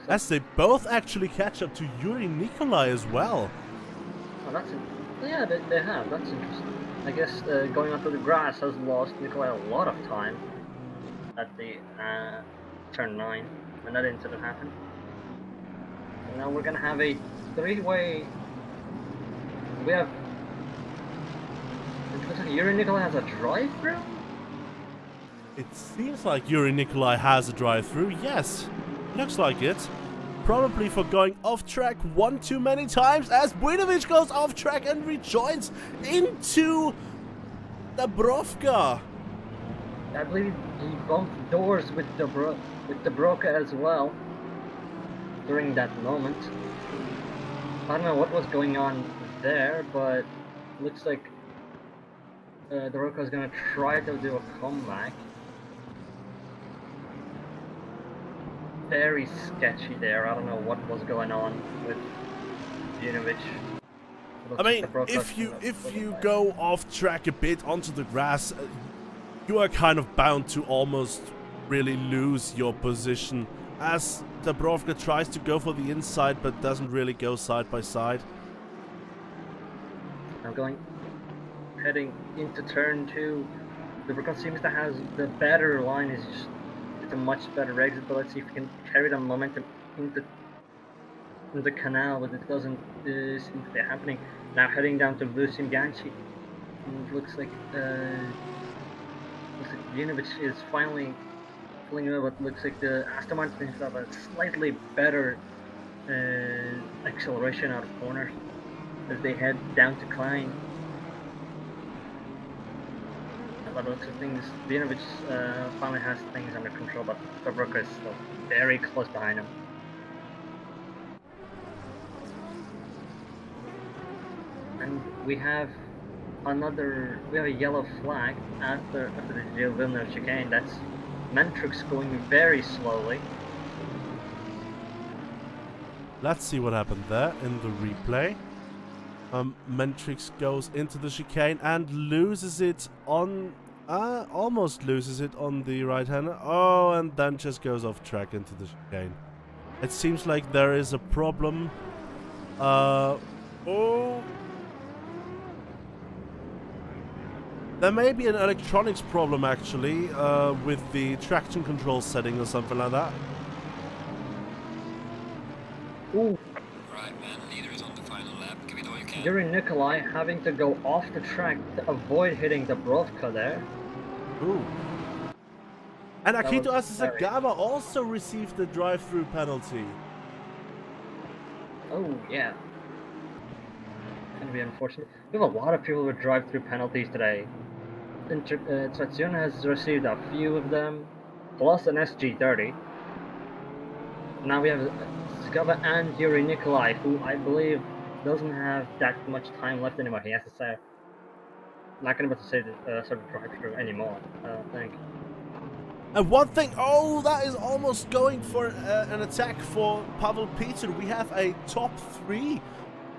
As they both actually catch up to Yuri Nikolai as well. Oh, yeah, they have. That's interesting. I guess going onto the grass has lost Nikolai a lot of time at the turn 9 when that incident happened. And now we're gonna have a three-way. We have. It looks like Yuri Nikolai has a drive-through. It seems like Yuri Nikolai has a drive-through. Yes, looks like it. Probably for going off track one too many times, as Bujnovic goes off track and rejoins into Dubrovka. I believe he bumped doors with Dubrovka as well during that moment. I don't know what was going on there, but looks like Dubrovka is gonna try to do a comeback. Very sketchy there. I don't know what was going on with Bujnovic. I mean, if you go off track a bit onto the grass, you are kind of bound to almost really lose your position, as Dubrovka tries to go for the inside but doesn't really go side by side. I'm heading into turn 2. Dubrovka seems to have the better line. It's a much better exit, but let's see if we can carry the momentum into the canal, but it doesn't seem to be happening. Now heading down to Vusim Ganchi. It looks like Bujnovic is finally pulling over, but looks like the Aston Martin have a slightly better acceleration out of corners as they head down to Klein. By the looks of things, Bujnovic finally has things under control, but Dubrovka is still very close behind him. And we have a yellow flag after the Gilles Villeneuve chicane. That's Mentrix going very slowly. Let's see what happened there in the replay. Mentrix goes into the chicane and loses it on... almost loses it on the right-hander. Oh, and then just goes off track into the chicane. It seems like there is a problem. There may be an electronics problem, actually, with the traction control setting or something like that. Ooh. Right, man. Leader is on the final lap. Give it all you can. Yuri Nikolai having to go off the track to avoid hitting Dubrovka there. Ooh. And Akito Asasagawa also received the drive-through penalty. Oh, yeah. Gonna be unfortunate. We have a lot of people with drive-through penalties today. TRACC has received a few of them, plus an SG30. Now we have Asasagawa and Yuri Nikolai, who I believe doesn't have that much time left anymore. He has to say, not gonna be able to say sort of drive-through anymore, I don't think. And one thing, oh, that is almost going for an attack for Pavel Peter. We have a top 3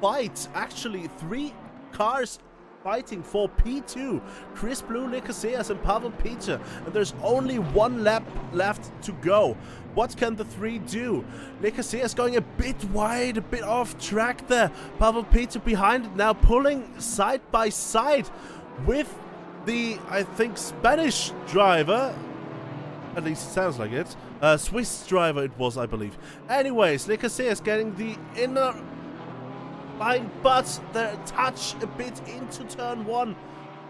fight, actually 3 cars fighting for P2. Chris Blue, Nicoseas and Pavel Peter. And there's only 1 lap left to go. What can the 3 do? Nicoseas going a bit wide, a bit off track there. Pavel Peter behind it now, pulling side by side with the, I think, Spanish driver. At least it sounds like it. Swiss driver it was, I believe. Anyways, Le Cassé is getting the inner line, but the touch a bit into turn 1.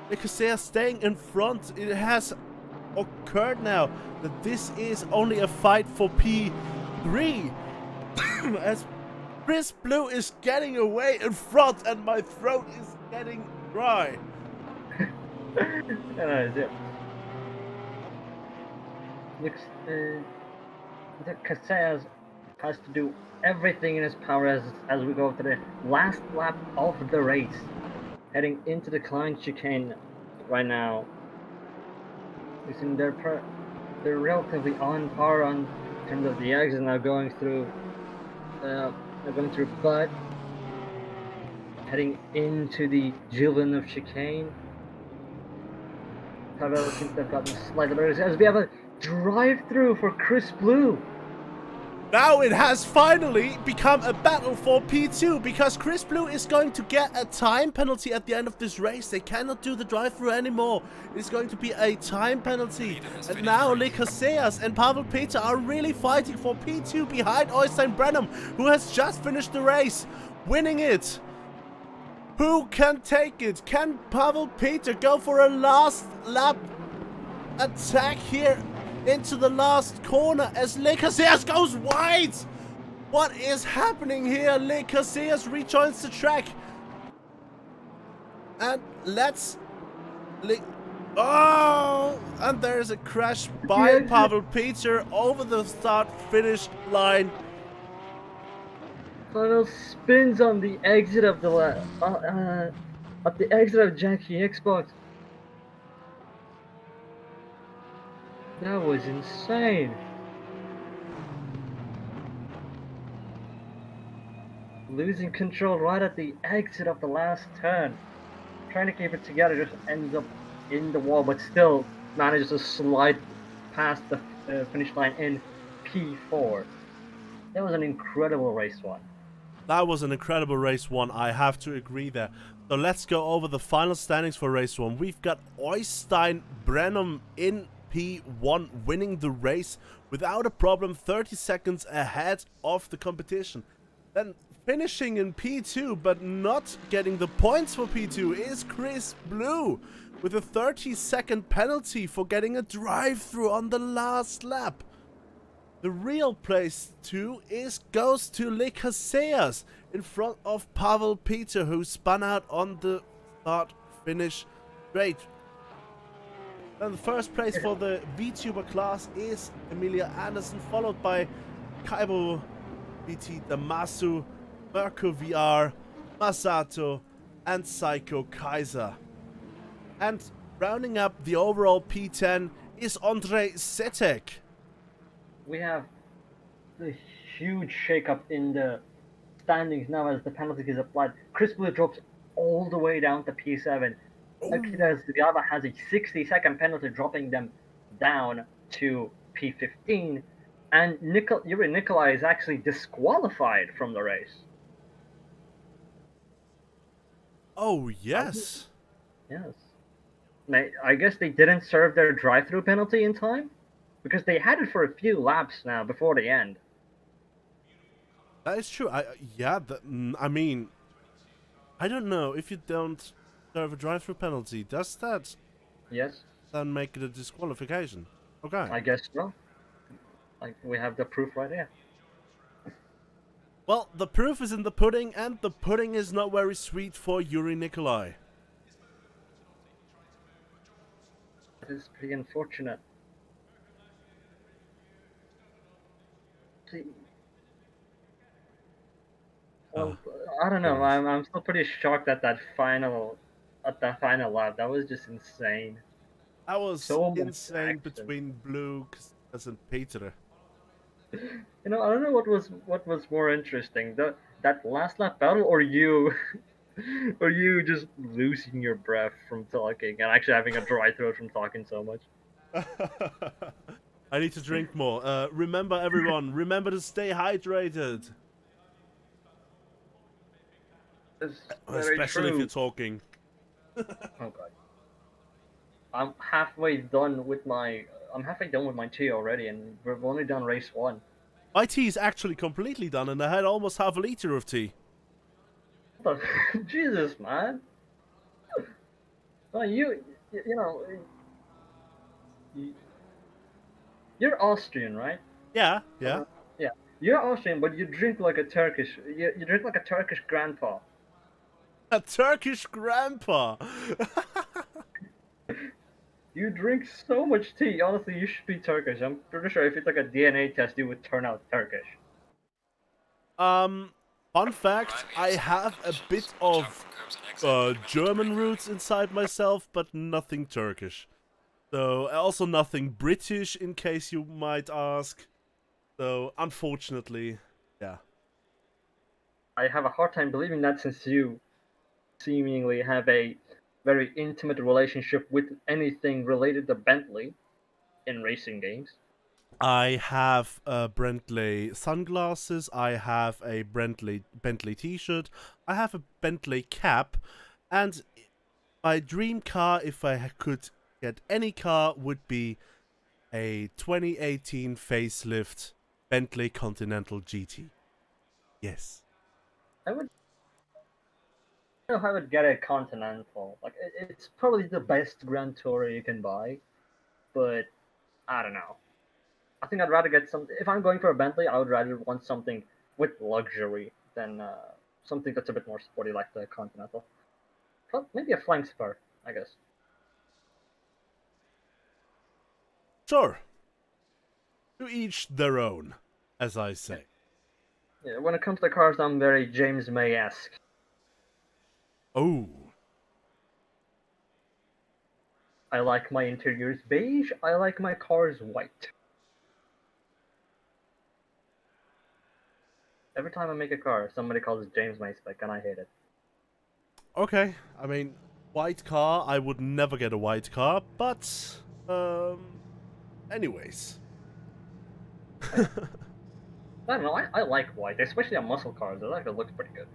Le Cassé is staying in front. It has occurred now that this is only a fight for P3. As Chris Blue is getting away in front and my throat is getting dry. Yeah. Looks, the Casillas has to do everything in his power as we go to the last lap of the race, heading into the Klein chicane right now. Listen, they're relatively on par on terms of the exit now going through. But heading into the Villeneuve chicane. Pavel seems to have gotten slightly better as we have a drive-through for Chris Blue. Now it has finally become a battle for P2 because Chris Blue is going to get a time penalty at the end of this race. They cannot do the drive-through anymore. It's going to be a time penalty. And now Le Casillas and Pavel Peter are really fighting for P2 behind Øystein Brenham, who has just finished the race, winning it. Who can take it? Can Pavel Peter go for a last lap attack here into the last corner as Le Casillas goes wide? What is happening here? Le Casillas rejoins the track. And and there is a crash by Pavel Peter over the start-finish line. Pavel spins on the exit of the at the exit of Jackie Xbox. That was insane. Losing control right at the exit of the last turn. Trying to keep it together, just ends up in the wall, but still manages to slide past the finish line in P4. That was an incredible race one. That was an incredible race one, I have to agree there. So let's go over the final standings for race one. We've got Øystein Brenham in P1 winning the race without a problem, 30 seconds ahead of the competition. Then finishing in P2 but not getting the points for P2 is Chris Blue with a 30-second penalty for getting a drive-through on the last lap. The real place 2 goes to Le Casillas in front of Pavel Peter, who spun out on the start-finish straight. Then the first place for the VTuber class is Emilia Anderson, followed by Kaibo VT Damasu, Mirko VR, Masato, and Psycho Kaiser. And rounding up the overall P10 is Andrei Setek. We have the huge shakeup in the standings now as the penalty is applied. Chris Blue drops all the way down to P7. Akira Zugaba has a 60-second penalty, dropping them down to P15. And Yuri Nikolai is actually disqualified from the race. Oh, yes. Yes. I guess they didn't serve their drive-through penalty in time? Because they had it for a few laps now before the end. That is true. I mean, I don't know if you don't serve a drive-through penalty. Does that? Yes. Then make it a disqualification? Okay. I guess so. Like we have the proof right here. Well, the proof is in the pudding, and the pudding is not very sweet for Yuri Nikolai. That is pretty unfortunate. Well, I don't know. I'm still pretty shocked at that final lap. That was just insane. That was So insane between Blue and Peter. You know, I don't know what was more interesting, that last lap battle, or you, or you just losing your breath from talking and actually having a dry throat from talking so much. I need to drink more. Remember, everyone, remember to stay hydrated. It's Especially true. if you're talking. Oh god. I'm halfway done with my. I'm halfway done with my T already, and we've only done race one. My tea is actually completely done, and I had almost half a liter of tea. Jesus, man. Well, you know, you, you're Austrian, right? Yeah, yeah. Yeah, you're Austrian, but you drink like a Turkish. You drink like a Turkish grandpa. A Turkish grandpa. You drink so much tea. Honestly, you should be Turkish. I'm pretty sure if you took a DNA test, you would turn out Turkish. Fun fact, Alright, we I have some have a conditions. bit Watch out of for curbs and exit. German roots inside myself, but nothing Turkish. So, also nothing British, in case you might ask. So, unfortunately, yeah. I have a hard time believing that since you seemingly have a very intimate relationship with anything related to Bentley in racing games. I have Bentley sunglasses, I have a Bentley t-shirt, I have a Bentley cap, and my dream car, if I could get any car, would be a 2018 facelift Bentley Continental GT. Yes. I would I don't know if I would get a Continental. Like it's probably the best Grand Tourer you can buy, but I don't know. I think I'd rather get some. If I'm going for a Bentley, I would rather want something with luxury than something that's a bit more sporty like the Continental. Maybe a flank spur, I guess. Sure. To each their own, as I say. Yeah, when it comes to cars, I'm very James May-esque. Oh. I like my interiors beige. I like my cars white. Every time I make a car, somebody calls it James May spec, and I hate it. Okay, I mean, white car, I would never get a white car, but, anyways. I don't know, I like white, especially on muscle cars. I like it looks pretty good.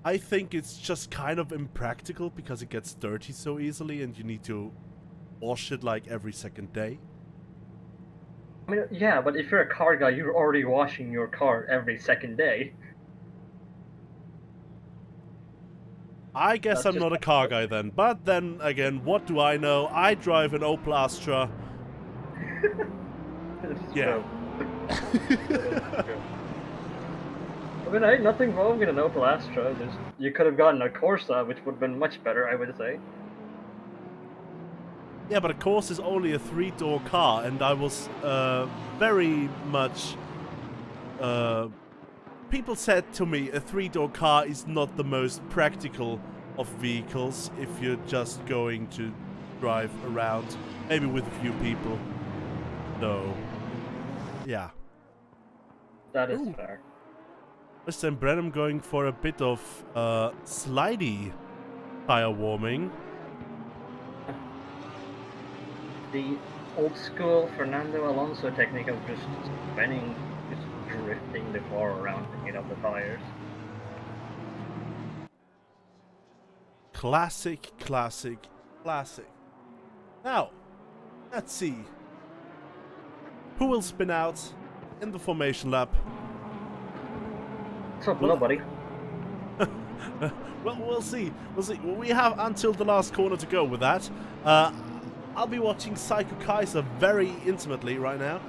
I think it's just kind of impractical because it gets dirty so easily and you need to wash it like every second day. I mean, yeah, but if you're a car guy, you're already washing your car every second day. I guess That's I'm just not a car guy then, but then again, what do I know? I drive an Opel Astra. Yeah. I mean, ain't nothing wrong with an Opel Astra. You could have gotten a Corsa, which would have been much better, I would say. Yeah, but of course it's only a 3-door car, and I was very much... people said to me a 3-door car is not the most practical of vehicles if you're just going to drive around, maybe with a few people. So, yeah. That is Ooh. fair. Mr. Brenham going for a bit of slidey tire warming. The old school Fernando Alonso technique of just spinning, just drifting the car around to get up the tires. Classic, classic, classic. Now, let's see. Who will spin out in the formation lap? What's up, nobody? Well, we'll see. We'll see. We have until the last corner to go with that. I'll be watching Psycho Kaiser very intimately right now,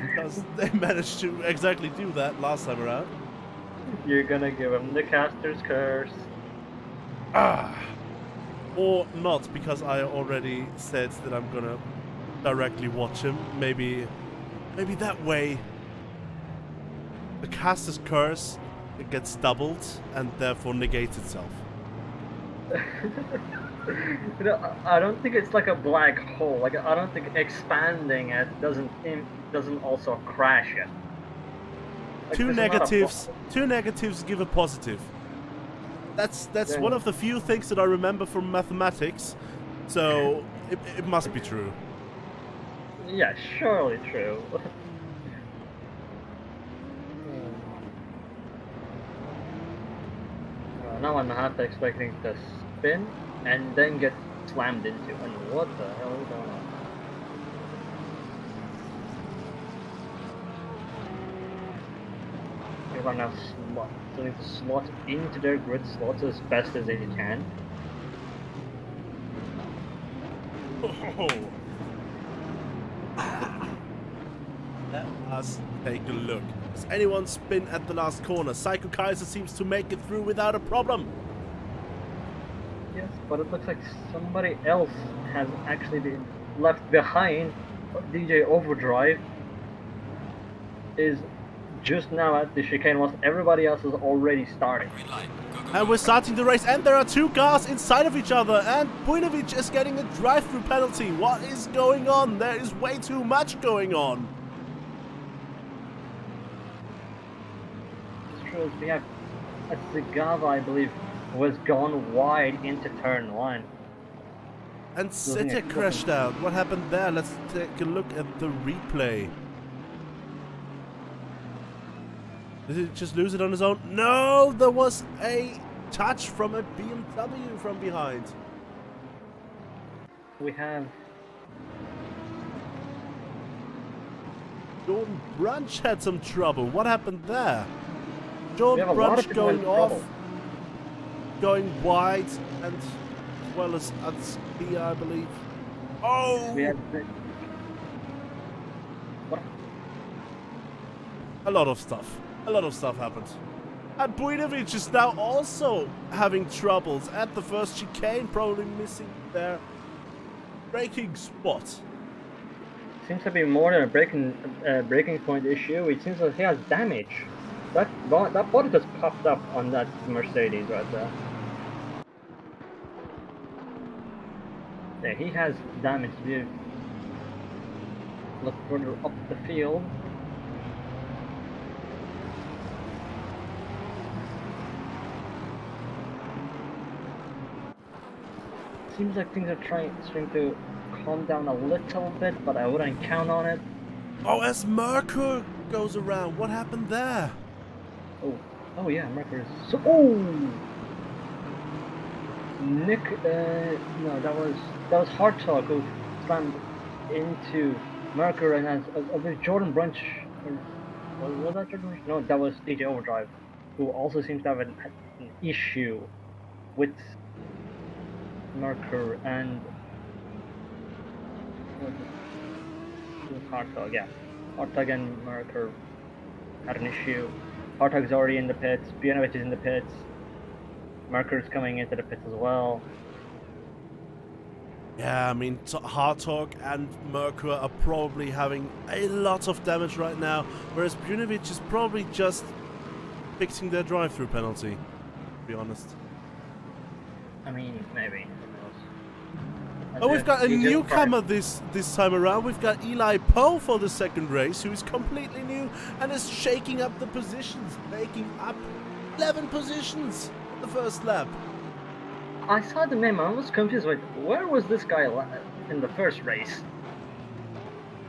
because they managed to exactly do that last time around. You're gonna give him the caster's curse. Or not, because I already said that I'm gonna directly watch him. Maybe that way the caster's curse, it gets doubled and therefore negates itself. You know, I don't think it's like a black hole. Like I don't think expanding it doesn't also crash it. Like, Two this is not a negatives give a positive. That's Yeah. one of the few things that I remember from mathematics, so it must be true. Yeah, surely true. Now I'm half expecting to spin and then get slammed into. And what the hell is going on? People are now starting to slot into their grid slots as best as they can. Oh. Let us take a look. Does anyone spin at the last corner? Psycho Kaiser seems to make it through without a problem. Yes, but it looks like somebody else has actually been left behind. DJ Overdrive is just now at the chicane whilst everybody else is already starting. Green light. Go, go, And go. we're starting the race, and there are two cars inside of each other, and Bujnovic is getting a drive-through penalty. What is going on? There is way too much going on. It's true, we have a Zagava, I believe, who has gone wide into turn 1. And Sitter crashed out. What happened there? Let's take a look at the replay. Did he just lose it on his own? No, there was a touch from a BMW from behind. We have Jordan Brunch had some trouble. What happened there? We Jordan have a lot of Brunch people in going off, trouble. going wide, and as well as Atskia, I believe. Oh! we have what? A lot of stuff. A lot of stuff happened. And Bujnovic is now also having troubles at the first chicane, probably missing their braking spot. Seems to be more than a breaking point issue. It seems like he has damage. That body just popped up on that Mercedes right there. Yeah, he has damage. We look further up the field. Seems like things are trying to calm down a little bit, but I wouldn't count on it. Oh, as Merkur goes around, what happened there? Oh yeah, Mercury is so. Oh, Nick. No, that was Hartog who slammed into Mercury, and as Jordan Brunch. Was that Jordan Brunch? No, that was DJ Overdrive, who also seems to have an issue with Mercury and Hartog. Yeah, Hartog and Mercury had an issue. Hartog's already in the pits, Bujnovic is in the pits, Mercury's coming into the pits as well. Yeah, I mean, Hartog and Merkur are probably having a lot of damage right now, whereas Bujnovic is probably just fixing their drive-through penalty, to be honest. I mean, maybe. Oh, we've got a newcomer this time around. We've got Eli Poe for the second race, who is completely new and is shaking up the positions, making up 11 positions in the first lap. I saw the name, I was confused, like, where was this guy in the first race?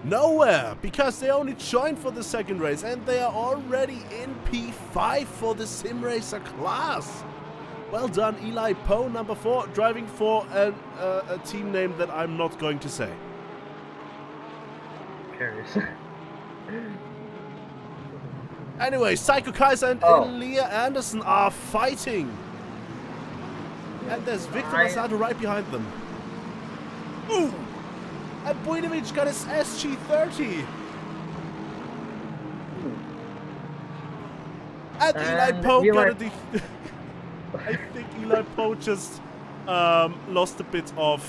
Nowhere, because they only joined for the second race and they are already in P5 for the Sim Racer class. Well done, Eli Poe, number 4, driving for a team name that I'm not going to say. Curious. Anyway, Psycho Kaiser and Elia Anderson are fighting. And there's Victor Assetto right behind them. Ooh! And Bujnovic got his SG30. And Eli Poe got a... I think Eli Poe just lost a bit of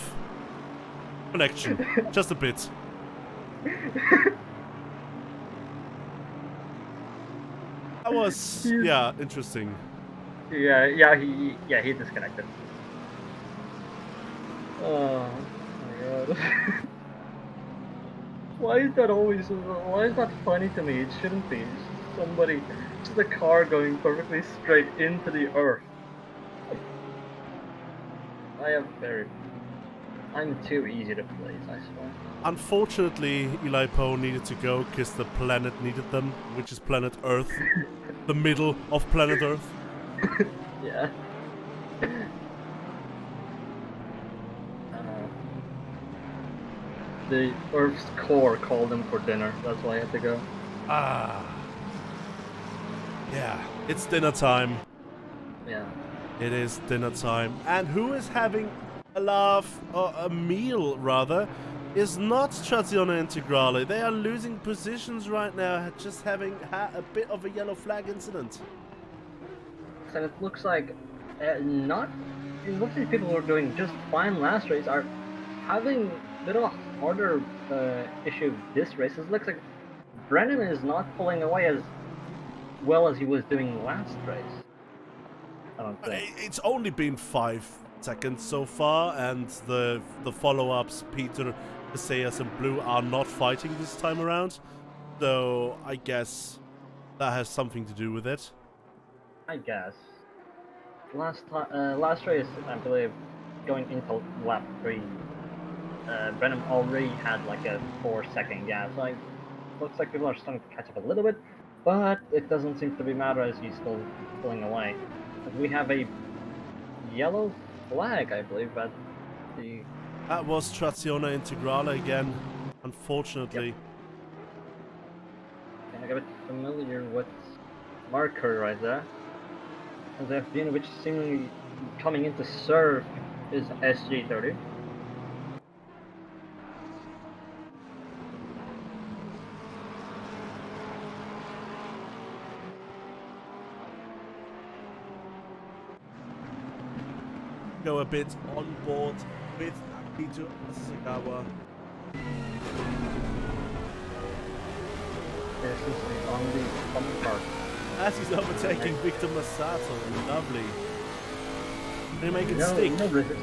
connection. Just a bit. That was, yeah, interesting. Yeah, he disconnected. Oh my god. Why is that funny to me? It shouldn't be. Somebody, just a car going perfectly straight into the earth. I'm too easy to please, I swear. Unfortunately, Eli Poe needed to go because the planet needed them, which is planet Earth. The middle of planet Earth. Yeah. The Earth's core called him for dinner. That's why I had to go. Ah. Yeah, it's dinner time. Yeah. It is dinner time. And who is having a laugh, or a meal rather, is not Trazione Integrale. They are losing positions right now, just having had a bit of a yellow flag incident. And it looks like It looks like people who are doing just fine last race are having a bit of a harder issue this race. It looks like Brennan is not pulling away as well as he was doing last race. I don't think. It's only been 5 seconds so far, and the follow-ups, Peter, Casillas, and Blue, are not fighting this time around. So I guess that has something to do with it. I guess. Last race, I believe, going into lap 3, Brennan already had like a 4-second gap. So looks like people are starting to catch up a little bit, but it doesn't seem to be matter as he's still pulling away. But we have a yellow flag, I believe, at the... That was Trazione Integrale again, unfortunately. Yep. And I got a bit familiar with marker right there. As Evgenovic seemingly coming in to serve is SG30. Go a bit on board with Akito Asagawa. This is on the bump part. As he's overtaking Victor Massato. Lovely. They make it stink. No resistance.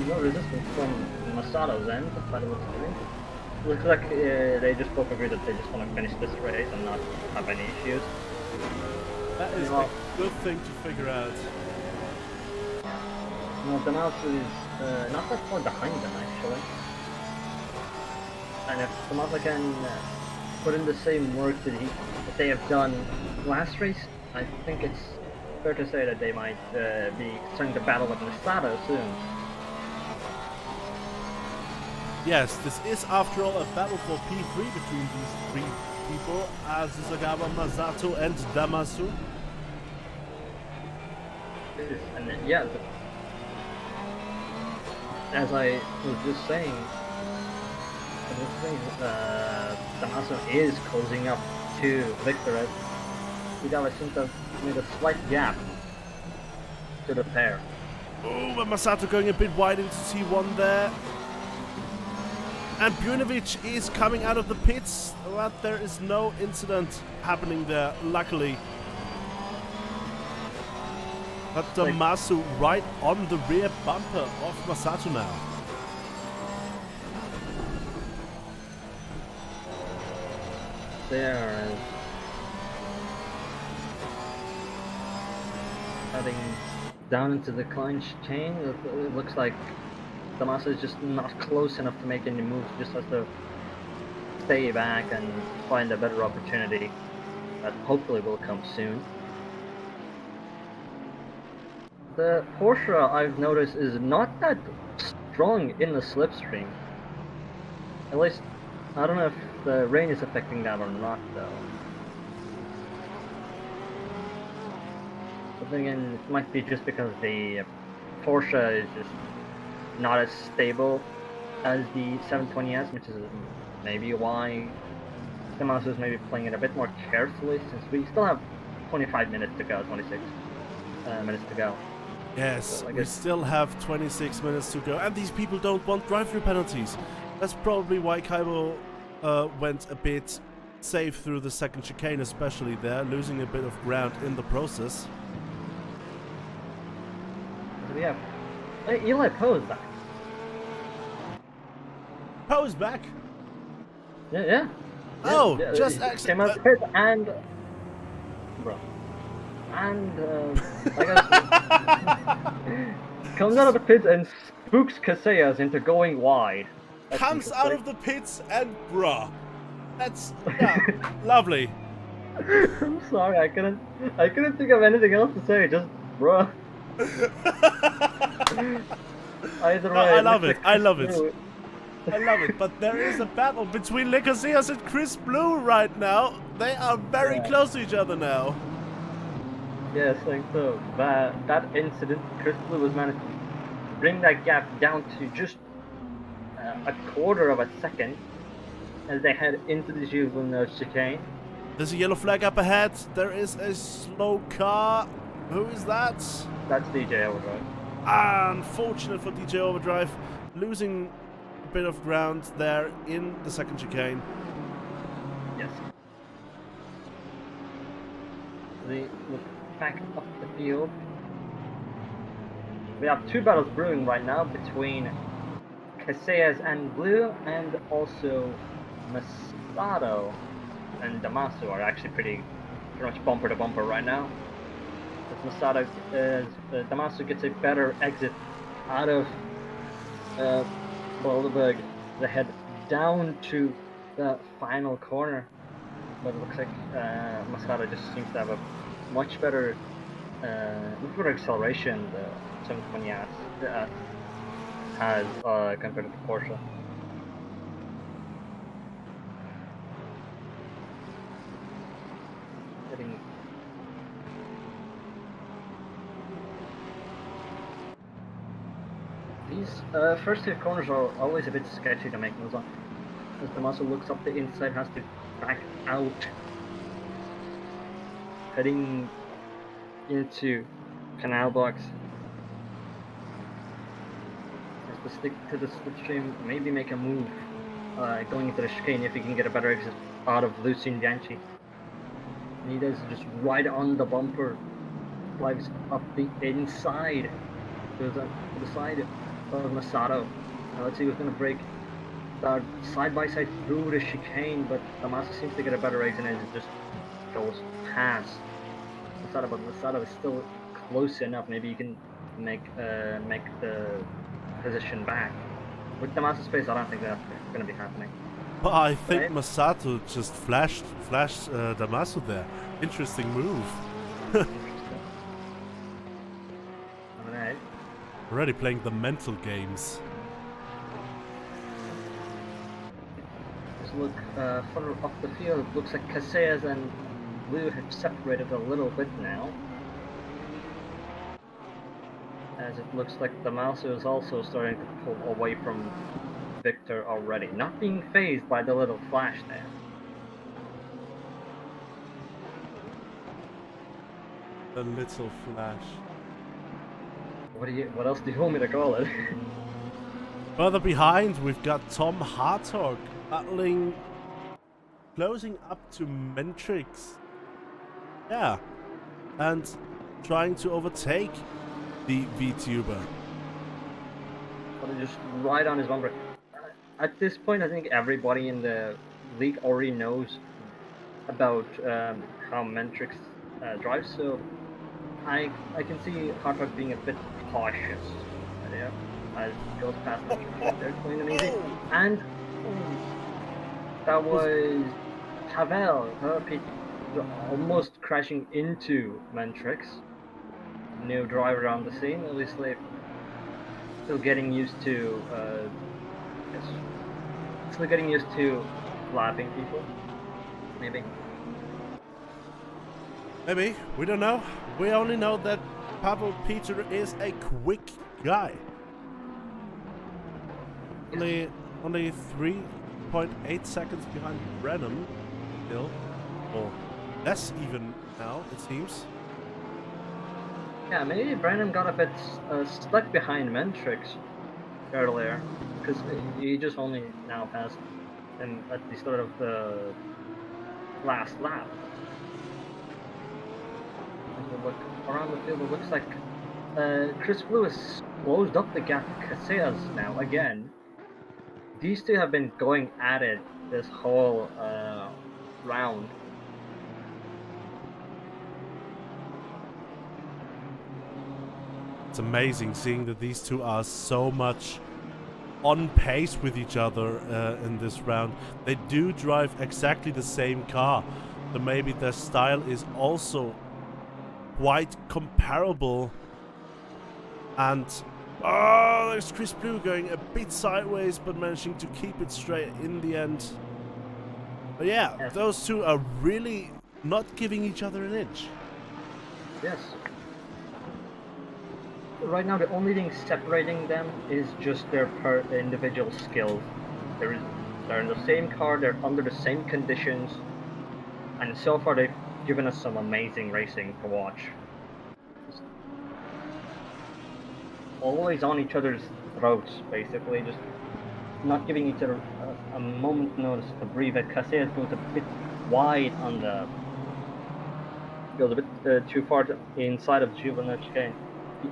No resistance from Masato's end, by the looks of it. Looks like they just both agree that they just want to finish this race and not have any issues. That is a good thing to figure out. No, Damaso is not that far behind them, actually. And if Damaso can put in the same work that they have done last race, I think it's fair to say that they might be starting to battle with Masato soon. Yes, this is after all a battle for P3 between these 3 people, Asagawa, Masato, and Damaso. And yeah, as I was just saying, Damaso is closing up to Victor as Hidala seems to have made a slight gap to the pair. Oh, but Masato going a bit wide into C1 there. And Bjunovic is coming out of the pits, but there is no incident happening there, luckily. But Damaso right on the rear bumper of Masato now. There is heading down into the clinch chain. It looks like Damaso is just not close enough to make any moves, just has to stay back and find a better opportunity that hopefully will come soon. The Porsche, I've noticed, is not that strong in the slipstream. At least, I don't know if the rain is affecting that or not, though. But then again, it might be just because the Porsche is just not as stable as the 720S, which is maybe why Damaso is maybe playing it a bit more carefully, since we still have 25 minutes to go, 26 minutes to go. Yes, So we still have 26 minutes to go, and these people don't want drive-through penalties. That's probably why Kaibo went a bit safe through the second chicane, especially there, losing a bit of ground in the process. So we have Eli Poe's back. Poe's back? Yeah. Oh, yeah, just he came out of the pit and... Bro. And, I guess... comes out of the pits and spooks Casillas into going wide. That's comes out of the pits and bruh. That's lovely. I'm sorry, I couldn't think of anything else to say, just bruh. Either No, way, I it love looks it. like I love it. Chris Blue- I love it. But there is a battle between Le Casillas and Chris Blue right now. They are very Yeah. close to each other now. Yes, I think so. That incident, Chris Blue was managed to bring that gap down to just a quarter of a second as they head into the juvenile chicane. There's a yellow flag up ahead. There is a slow car. Who is that? That's DJ Overdrive. Unfortunate for DJ Overdrive. Losing a bit of ground there in the second chicane. Yes. They look back up the field. We have two battles brewing right now between Casillas and Blue, and also Assetto and Damaso are actually pretty much bumper to bumper right now. As Damaso gets a better exit out of Boulderberg, they head down to the final corner. But it looks like Assetto just seems to have a much better acceleration the 720 has compared to the Corsa. Getting these first two corners are always a bit sketchy to make moves on. As the muscle looks up the inside, has to back out, heading into canal box. Has to stick to the slipstream, maybe make a move going into the chicane if he can get a better exit out of Lucien Bianchi. And he does just right on the bumper, flies up the inside, goes up to the side of Assetto. Now let's see who's going to break that side by side through the chicane, but Damaso seems to get a better exit and it just goes past Assetto, but Assetto is still close enough. Maybe you can make the position back. With Damaso's pace, I don't think that's going to be happening. Well, I think Right. Masato just flashed Damaso there. Interesting move. Alright. Already playing the mental games. Let's look further up the field. Looks like Casillas and Blue have separated a little bit now. As it looks like Damaso is also starting to pull away from Victor already. Not being phased by the little flash there. The little flash. What else do you want me to call it? Further behind, we've got Tom Hartog battling, closing up to Mentrix. Yeah, and trying to overtake the VTuber. But just right on his bumper. At this point, I think everybody in the league already knows about how Mentrix drives, so I can see Hartog being a bit cautious. Yeah, as he goes past Mentrix, they're going amazing. And that was Pavel, almost crashing into Mentrix. New driver on the scene, obviously still getting used to lapping people. Maybe. Maybe, we don't know. We only know that Pavel Peter is a quick guy. Only 3.8 seconds behind Brenham still, or less even now, it seems. Yeah, maybe Brandon got a bit stuck behind Mentrix earlier, because he just only now passed him at the start of the last lap. As we look around the field, it looks like Chris Blue has closed up the gap to Casillas now again. These two have been going at it this whole round. It's amazing seeing that these two are so much on pace with each other in this round. They do drive exactly the same car, so maybe their style is also quite comparable. And Oh, there's Chris Blue going a bit sideways, but managing to keep it straight in the end. But yeah, Yes. those two are really not giving each other an inch. Yes. Right now, the only thing separating them is just their individual skills. They're in the same car, they're under the same conditions, and so far they've given us some amazing racing to watch. Just always on each other's throats, basically, just not giving each other a moment's notice to breathe. Casillas goes a bit wide on the... goes a bit too far inside of Juvenile chicane,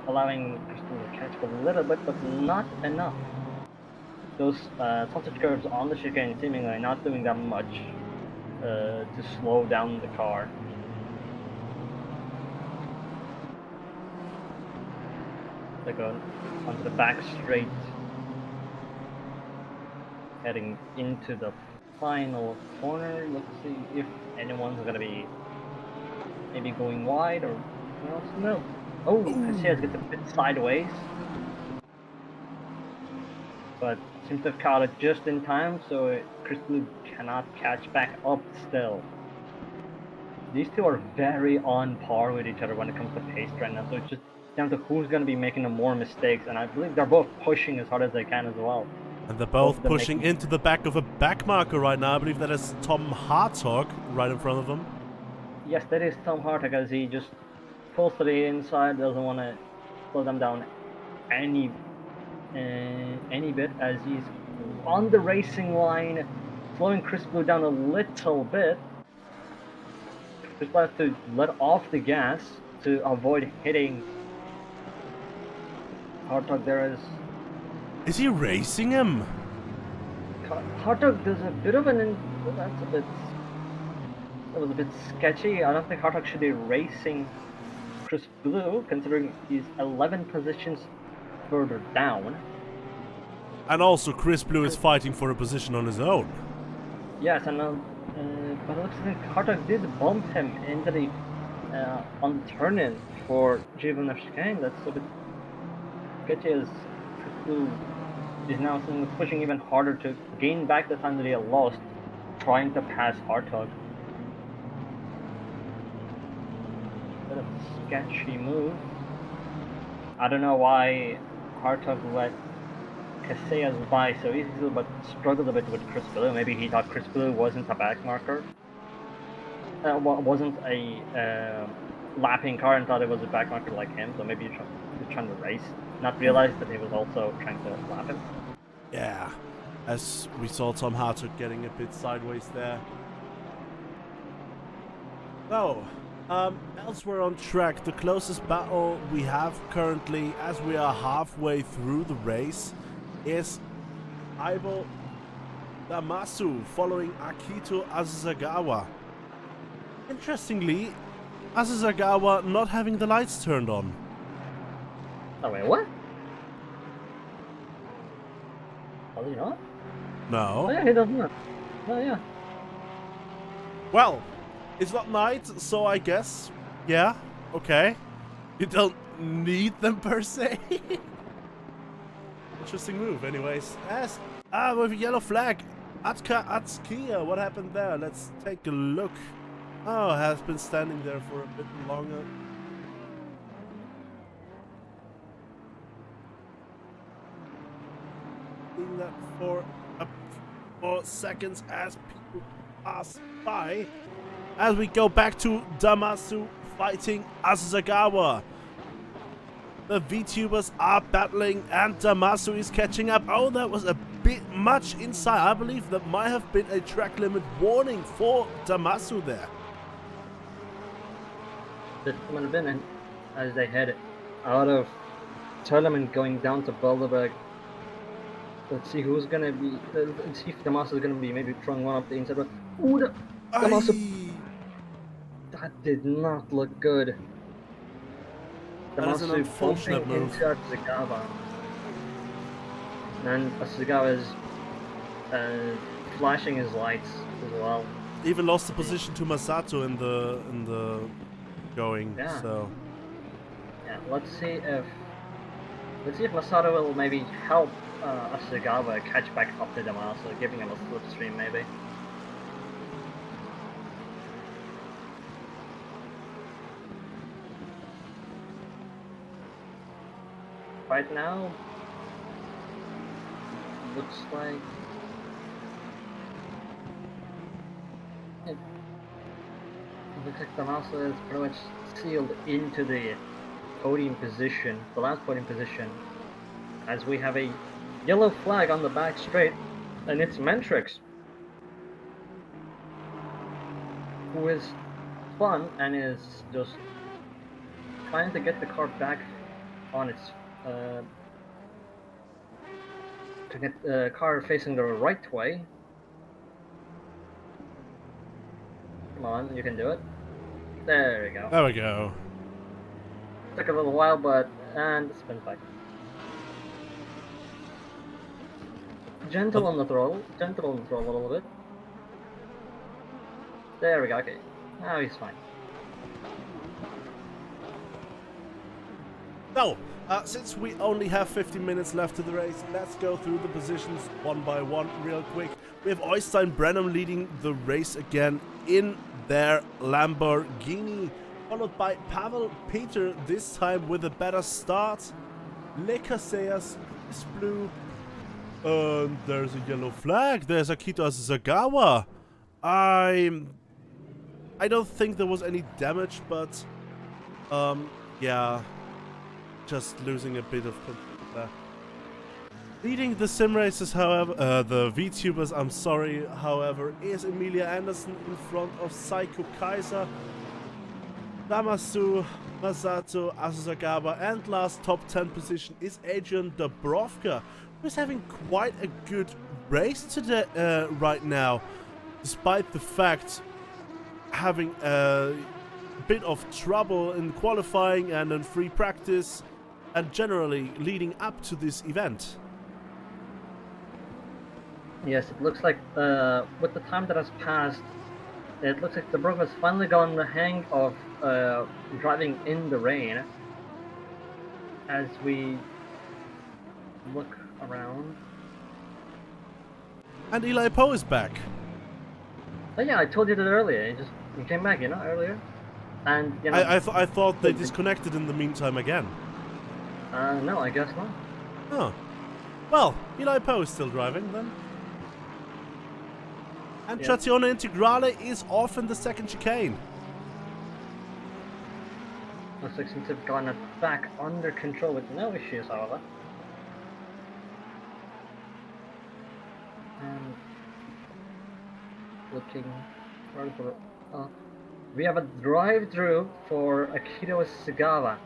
allowing Crystal to catch a little bit, but not enough. Those sausage curves on the chicane seemingly not doing that much to slow down the car. They go onto the back straight, heading into the final corner. Let's see if anyone's gonna be maybe going wide or no. Oh, Casillas gets a bit sideways, but seems to have caught it just in time, so Chris Blue cannot catch back up still. These two are very on par with each other when it comes to pace right now, so it's just down to who's going to be making the more mistakes, and I believe they're both pushing as hard as they can as well. And they're both pushing into the back of a back marker right now. I believe that is Tom Hartog right in front of them. Yes, that is Tom Hartog, as he just pulls to the inside, doesn't want to slow them down any bit, as he's on the racing line, slowing Chris Blue down a little bit. Chris Blue has to let off the gas to avoid hitting Hartog. There Is he racing him? Hartog does a bit of that was a bit sketchy. I don't think Hartog should be racing Chris Blue, considering he's 11 positions further down. And also Chris Blue is fighting for a position on his own. Yes, and but it looks like Hartog did bump him into the on the turn-in for Juvenile chicane. That's a bit sketchy, as Chris Blue is now pushing even harder to gain back the time that he had lost, trying to pass Hartog. Bit of a sketchy move. I don't know why Hartog let Casillas by so easily, but struggled a bit with Chris Blue. Maybe he thought Chris Blue wasn't a back marker. Wasn't a lapping car, and thought it was a back marker like him, so maybe he was trying to race, not realize that he was also trying to lap him. Yeah, as we saw Tom Hartog getting a bit sideways there. So, elsewhere on track, the closest battle we have currently, as we are halfway through the race, is Ivo Damasu following Akito Asasagawa. Interestingly, Asasagawa not having the lights turned on. Oh wait, what? Does he not? No. Oh yeah, he does not. Oh yeah. Well, it's not night, so I guess, yeah, okay. You don't need them per se. Interesting move, anyways. As with a yellow flag, Atskia, what happened there? Let's take a look. Oh, has been standing there for a bit longer. Doing that for 4 seconds as people pass by. As we go back to Damasu fighting Asasagawa. The VTubers are battling and Damasu is catching up. Oh, that was a bit much inside. I believe that might have been a track limit warning for Damasu there. This might have been, and as they head out of tournament going down to Belderberg. Let's see who's gonna be. Let's see if Damasu is gonna be maybe throwing one up the inside. Ooh, Damasu. That did not look good. That is an unfortunate move. Into Asasagawa. And Asasagawa is flashing his lights as well. Even lost the position to Masato in the going. Yeah. So Yeah, let's see if Let's see if Masato will maybe help Asagawa catch back up to them also, giving him a slipstream maybe. Right now, looks like the Massa is pretty much sealed into the podium position, the last podium position, as we have a yellow flag on the back straight, and it's Mentrix, who is fun and is just trying to get the car back on its to get the car facing the right way. Come on, you can do it. There we go. There we go. Took a little while, but and spin back. Gentle on the throttle a little bit. There we go. Okay, now he's fine. So, since we only have 15 minutes left to the race, let's go through the positions one by one real quick. We have Oystein Brennan leading the race again in their Lamborghini, followed by Pavel Peter, this time with a better start. Le Casillas is blue. And there's a yellow flag. There's Akito Asagawa. I don't think there was any damage, but yeah, just losing a bit of control there. Leading the sim races, however, the VTubers, I'm sorry, however, is Emilia Anderson in front of Psycho Kaiser, Damasu, Masato, Asagawa, and last top 10 position is Adrian Dubrovka, who's having quite a good race today, right now, despite the fact having a bit of trouble in qualifying and in free practice, and generally leading up to this event. Yes, it looks like with the time that has passed, it looks like the Brook has finally gotten the hang of driving in the rain. As we look around. And Eli Poe is back. Oh yeah, I told you that earlier. You came back, you know, earlier. And you know, I thought they disconnected in the meantime again. No, I guess not. Oh. Well, Eli Poe is still driving then. And Yeah. Trazione Integrale is off in the second chicane. Looks like since they've gotten it back under control with no issues, however. And looking for we have a drive-through for Akito Sagawa.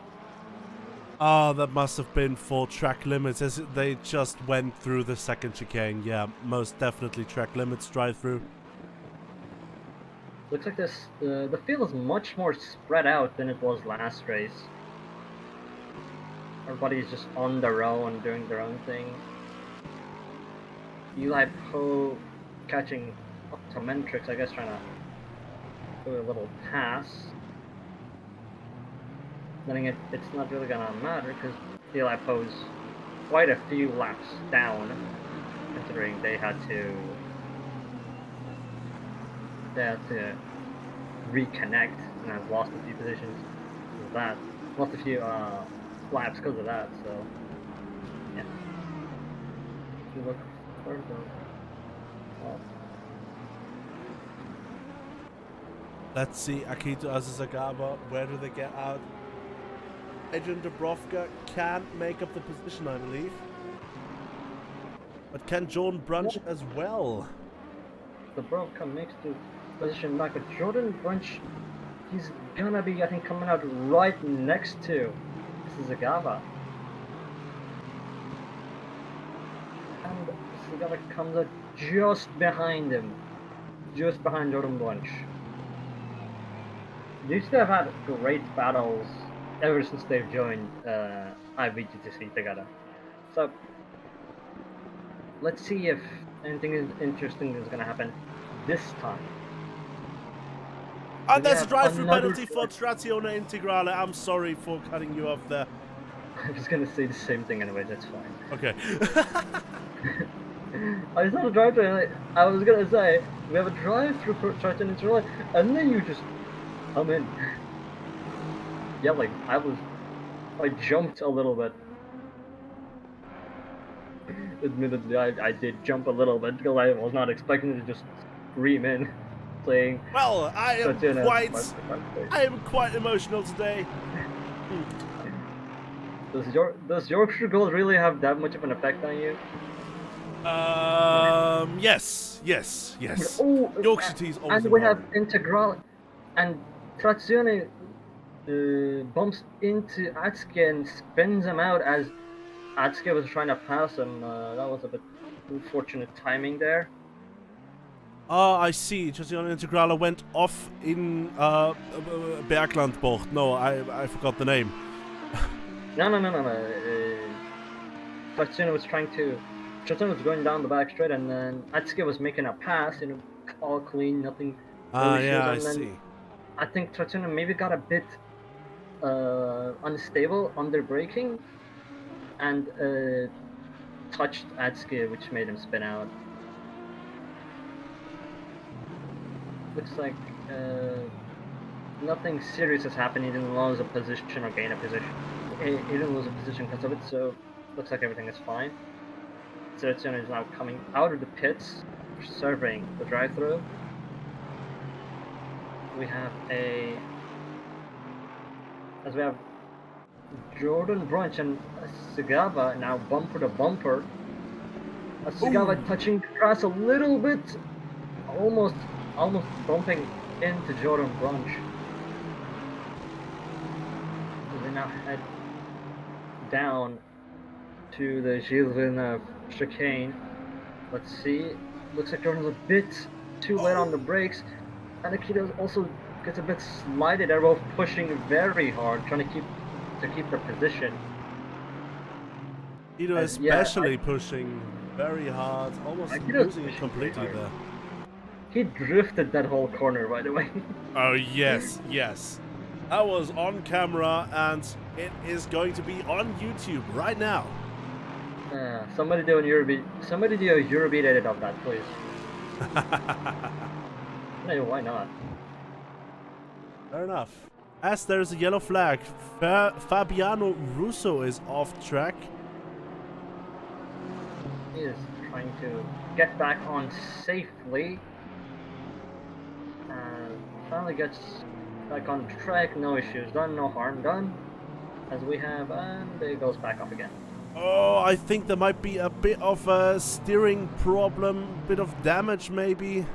Oh, that must have been for track limits, as they just went through the second chicane. Yeah, most definitely track limits drive-through. Looks like this the field is much more spread out than it was last race. Everybody's just on their own, doing their own thing. Eli Poe catching up to Mentrix, I guess, trying to do a little pass. Then it's not really gonna matter because Eli Poe's quite a few laps down, considering they had to reconnect and have lost a few positions because of that. Lost a few laps because of that, so yeah. If you look further up. Let's see, Akito Asagawa, where do they get out? Adrian Dubrovka can make up the position, I believe. But can Jordan Brunch as well? Dubrovka makes the position back, but Jordan Brunch, he's gonna be, I think, coming out right next to Sagawa. And Sagawa comes out just behind him. Just behind Jordan Brunch. These two have had great battles ever since they've joined IVGTC together. So, let's see if anything interesting is going to happen this time. And there's a drive-through penalty for Trazione Integrale. I'm sorry for cutting you off there. I was gonna say the same thing anyway, that's fine. Okay. I saw the drive-thru and I was gonna say, we have a drive-thru for Triton Interline, and then you just come in. Yelling. I jumped a little bit. Admittedly, I did jump a little bit because I was not expecting to just scream in, saying, Well, I am quite emotional today. Does Yorkshire Gold really have that much of an effect on you? Yes. Oh, Yorkshire tea is always and we have important. Integral, and Trazione bumps into Atsuki and spins him out as Atsuki was trying to pass him. That was a bit unfortunate timing there. Oh, I see. Trazione Integrale went off in Berglandbocht. No, I forgot the name. No. Trazione was going down the back straight, and then Atsuki was making a pass, all clean, nothing. No issues, Yeah, I and then see. I think Trazione maybe got a bit unstable under braking, and touched Atsuki, which made him spin out. Looks like nothing serious has happened. He didn't lose a position or gain a position. He didn't lose a position because of it, so looks like everything is fine. Selezione is now coming out of the pits, surveying the drive-thru. We have Jordan Brunch and Sugava now bumper to bumper. Sugava touching the grass a little bit, almost bumping into Jordan Brunch. They now head down to the Gilles Villeneuve chicane. Let's see. Looks like Jordan's a bit too late on the brakes. And Akita also gets a bit slided. They're both pushing very hard, trying to keep their position. Ito especially pushing very hard, almost losing it completely there. He drifted that whole corner, by the way. Oh yes. That was on camera, and it is going to be on YouTube right now. Somebody do a Eurobeat edit of that, please. No, why not? Fair enough. As there's a yellow flag, Fabiano Russo is off track. He is trying to get back on safely. And finally gets back on track, no issues done, no harm done. As we have, and it goes back up again. Oh, I think there might be a bit of a steering problem, bit of damage maybe.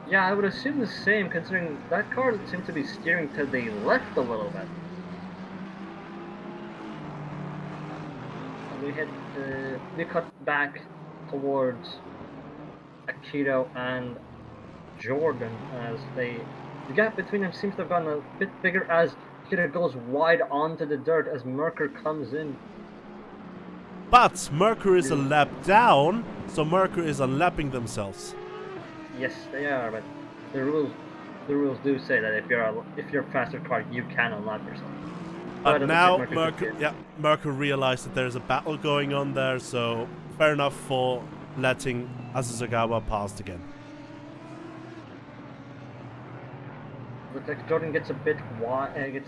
Yeah, I would assume the same, considering that car seems to be steering to the left a little bit. We cut back towards Akito and Jordan as the gap between them seems to have gotten a bit bigger as Akito goes wide onto the dirt as Merker comes in. But Merker is a lap down, so Merker is unlapping themselves. Yes, they are, but the rules do say that if you're a faster car, you can unlap yourself. But now Merker realized that there's a battle going on there, so fair enough for letting Asasagawa pass again. Looks like Jordan gets a bit wide.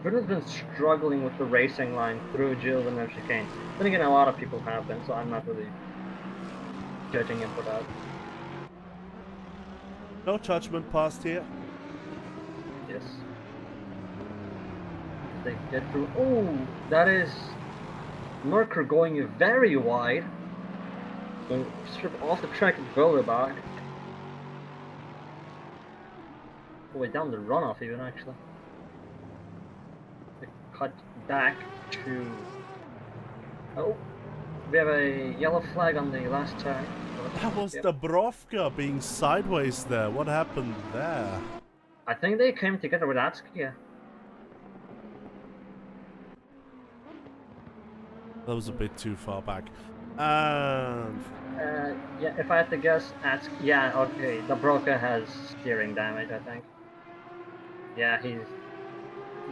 Jordan's been struggling with the racing line through Gilles and chicane. Then again, a lot of people have been, so I'm not really judging him for that. No judgment passed here. Yes. They get through. Oh, that is Merker going very wide. Going strip off the track and roll it back. All the way down the runoff even actually. They cut back to. Oh, we have a yellow flag on the last turn. That was Dabrowka being sideways there. What happened there? I think they came together with Atsuki. Yeah. That was a bit too far back. And yeah, if I had to guess, yeah, okay, Dabrowka has steering damage, I think. Yeah,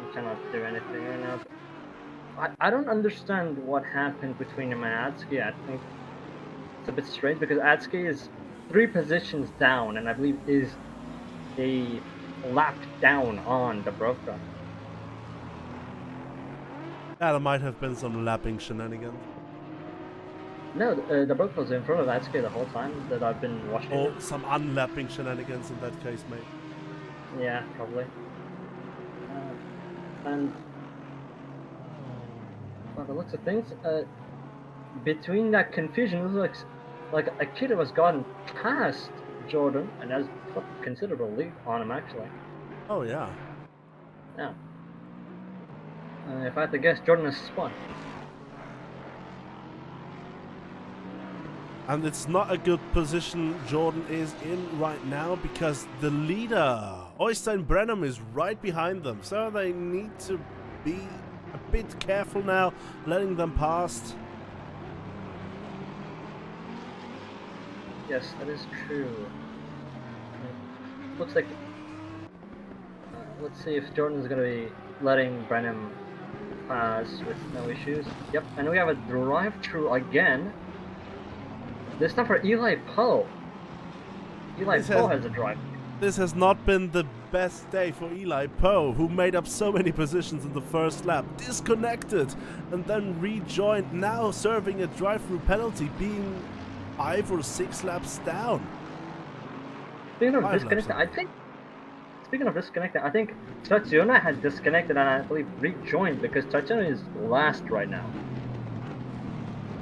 We cannot do anything right now. I don't understand what happened between him and Atsuki. I think it's a bit strange because Atsuki is 3 positions down and I believe is a lap down on Dubrovka. Yeah, there might have been some lapping shenanigans. No, Dubrovka was in front of Atsuki the whole time that I've been watching Or it. some unlapping shenanigans in that case, mate. Yeah, probably. And by the looks of things, between that confusion, it looks like Akira has gotten past Jordan and has put considerable lead on him, actually. Oh, yeah. Yeah. If I had to guess, Jordan has spun. And it's not a good position Jordan is in right now because the leader, Øystein Brenham, is right behind them. So they need to be a bit careful now, letting them past. Yes, that is true. Looks like. Let's see if Jordan's gonna be letting Brenham pass with no issues. Yep, and we have a drive-through again. This time for Eli Poe. Eli Poe has a drive. This has not been the best day for Eli Poe, who made up so many positions in the first lap, disconnected, and then rejoined, now serving a drive-through penalty, being 5 or 6 laps down. Speaking of disconnected, I think Tatiana had disconnected and I believe rejoined because Tatiana is last right now.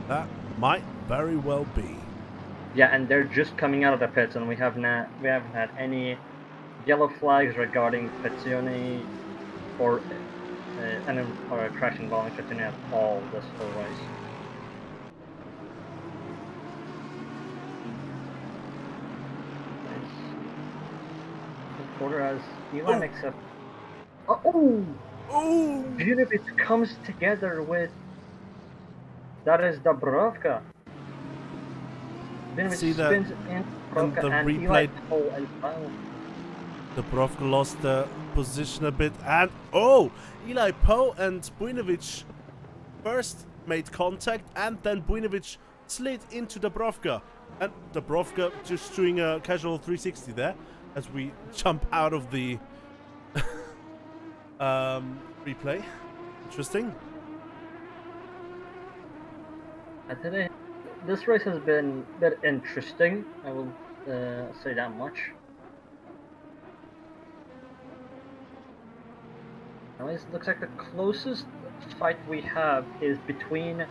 That might very well be. Yeah, and they're just coming out of the pits, and we haven't had any yellow flags regarding Competizione or a crash involving Competizione at all this whole race. Nice. The quarter has Eli makes up. Oh! Vinovich comes together with. That is Dubrovka. See that spins in and the replay. Dubrovka lost the position a bit, and Eli Poe and Bujnovic first made contact, and then Bujnovic slid into Dubrovka, and Dubrovka just doing a casual 360 there as we jump out of the replay. Interesting. Today, this race has been a bit interesting, I will say that much. Now it looks like the closest fight we have is between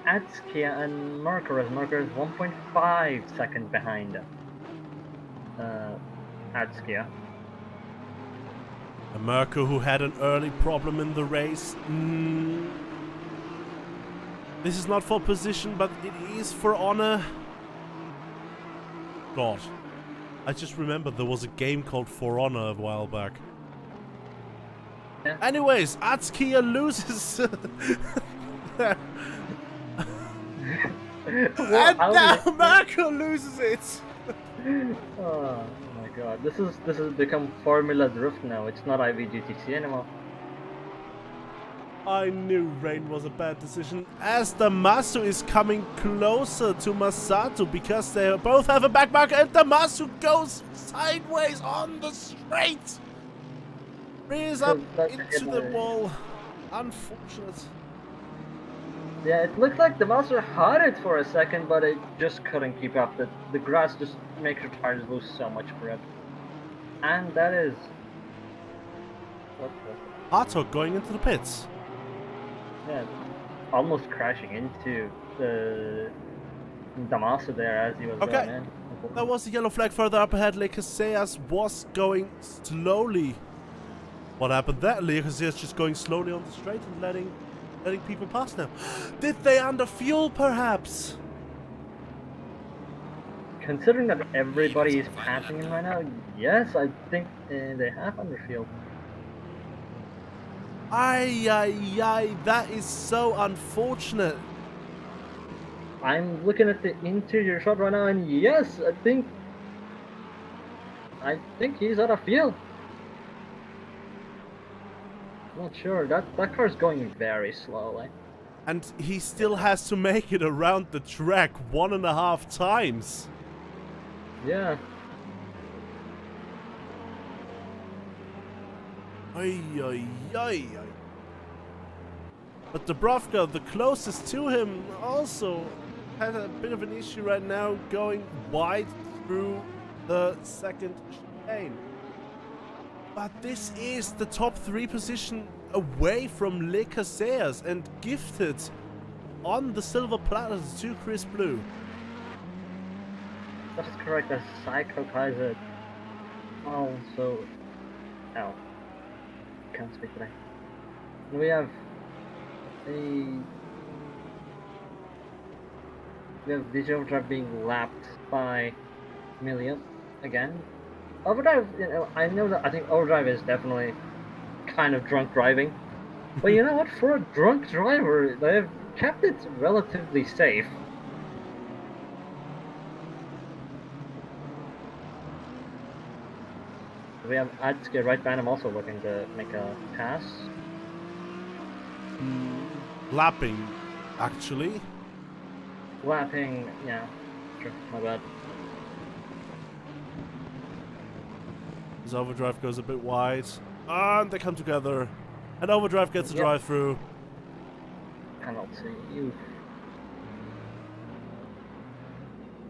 Atskia and Merker, as Merker is 1.5 seconds behind Atskia. A Merker who had an early problem in the race. This is not for position, but it is for honor. God. I just remembered there was a game called For Honor a while back. Yeah. Anyways, Atskia loses. And now Merkel loses it. Oh my god, this has become Formula Drift now. It's not IVGTC anymore. I knew rain was a bad decision, as Damasu is coming closer to Masato because they both have a back marker, and Damasu goes sideways on the straight. Rears up into the wall. Unfortunate. Yeah, it looked like Damasu had it for a second, but it just couldn't keep up. The grass just makes your tires lose so much grip. And that is... Hartog going into the pits. Yeah, almost crashing into the Damasu there as he was going in. There was a yellow flag further up ahead. Le Casillas was going slowly. What happened there? Le Casillas just going slowly on the straight and letting people pass now. Did they underfuel perhaps? Considering that everybody is passing him right now, yes, I think they have underfuel. Ay, that is so unfortunate. I'm looking at the interior shot right now, and yes, I think he's out of fuel. Not sure. That car's going very slowly. And he still has to make it around the track 1.5 times. Yeah. Ay, ay, ay, ay. But Dubrovka, the closest to him, also had a bit of an issue right now going wide through the second chicane. But this is the top 3 position away from Le Casillas and gifted on the silver platter to Chris Blue. That is correct. As Psycho Kaiser also. Ow. Can't speak today. We have Overdrive being lapped by Million again. Overdrive, you know, I think Overdrive is definitely kind of drunk driving. But you know what? For a drunk driver, they have kept it relatively safe. We have Adske right behind him also looking to make a pass. Lapping, actually. Lapping, yeah. Sure, my bad. His Overdrive goes a bit wide. And they come together. And Overdrive gets a drive through. Penalty. You.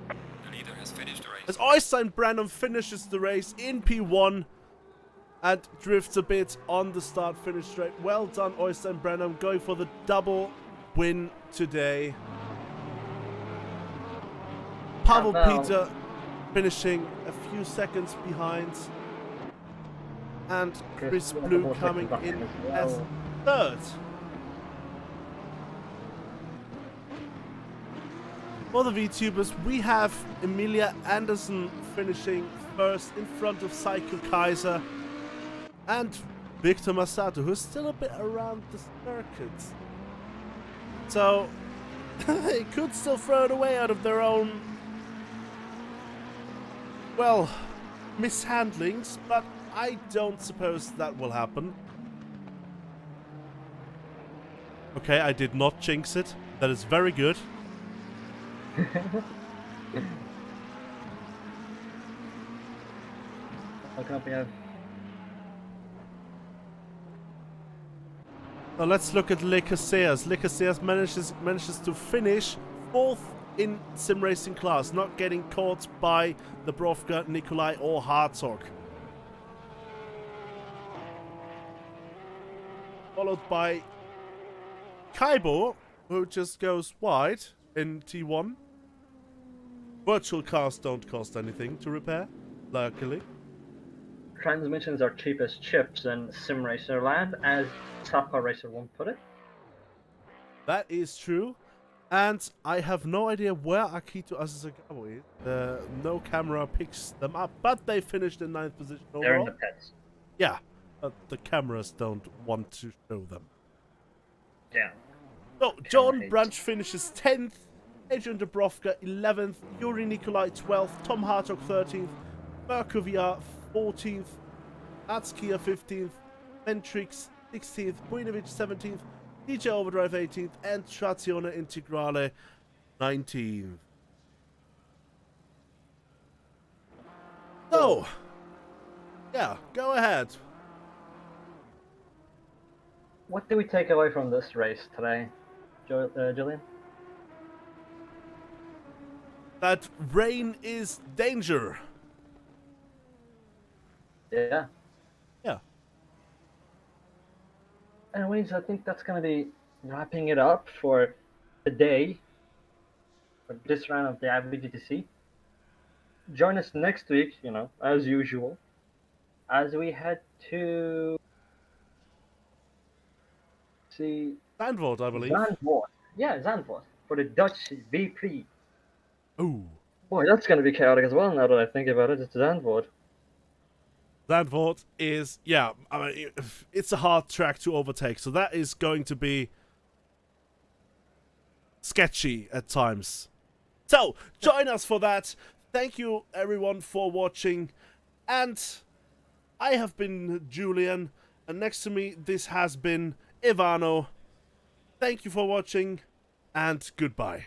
The leader has finished the race. As Oystein Brandon finishes the race in P1 and drifts a bit on the start-finish straight. Well done, Oystein Brandon, going for the double win today. Pavel Peter finishing a few seconds behind. And Chris Blue coming in as third. For the VTubers, we have Emilia Anderson finishing first in front of Psycho Kaiser and Victor Masato, who's still a bit around the circuit. So they could still throw it away out of their own, well, mishandlings, but I don't suppose that will happen. Okay, I did not jinx it. That is very good. Look up, we have. Now let's look at Le Casillas. Le Casillas manages to finish 4th in sim racing class, not getting caught by Dubrovka, Nikolai or Hartog. Followed by Kaibo, who just goes wide in T1. Virtual cars don't cost anything to repair, luckily. Transmissions are cheap as chips in Sim Racer land, as Sappa Racer won't put it. That is true. And I have no idea where Akito Asasagawa is. No camera picks them up, but they finished in 9th position overall. They're in the pits. Yeah, but the cameras don't want to show them. Yeah. So, Jordan Branch finishes 10th, Adrian Dubrovka 11th, Yuri Nikolai 12th, Tom Hartog 13th, Mirko VR 14th, Atskia 15th, Ventrix 16th, Buinovic 17th, DJ Overdrive 18th, and Trazione Integrale 19th. So, yeah, go ahead. What do we take away from this race today, Julian? That rain is danger. Yeah. Yeah. Anyways, I think that's going to be wrapping it up for today, for this round of the IBGTC. Join us next week, you know, as usual, as we head to see Zandvoort, I believe. Zandvoort. Yeah, Zandvoort for the Dutch V-Prix. Ooh. Boy, that's going to be chaotic as well. Now that I think about it, it's Zandvoort. Zandvoort is, yeah, I mean, it's a hard track to overtake, so that is going to be sketchy at times. So, join us for that. Thank you, everyone, for watching. And I have been Julian, And next to me, this has been Ivano. Thank you for watching, and goodbye.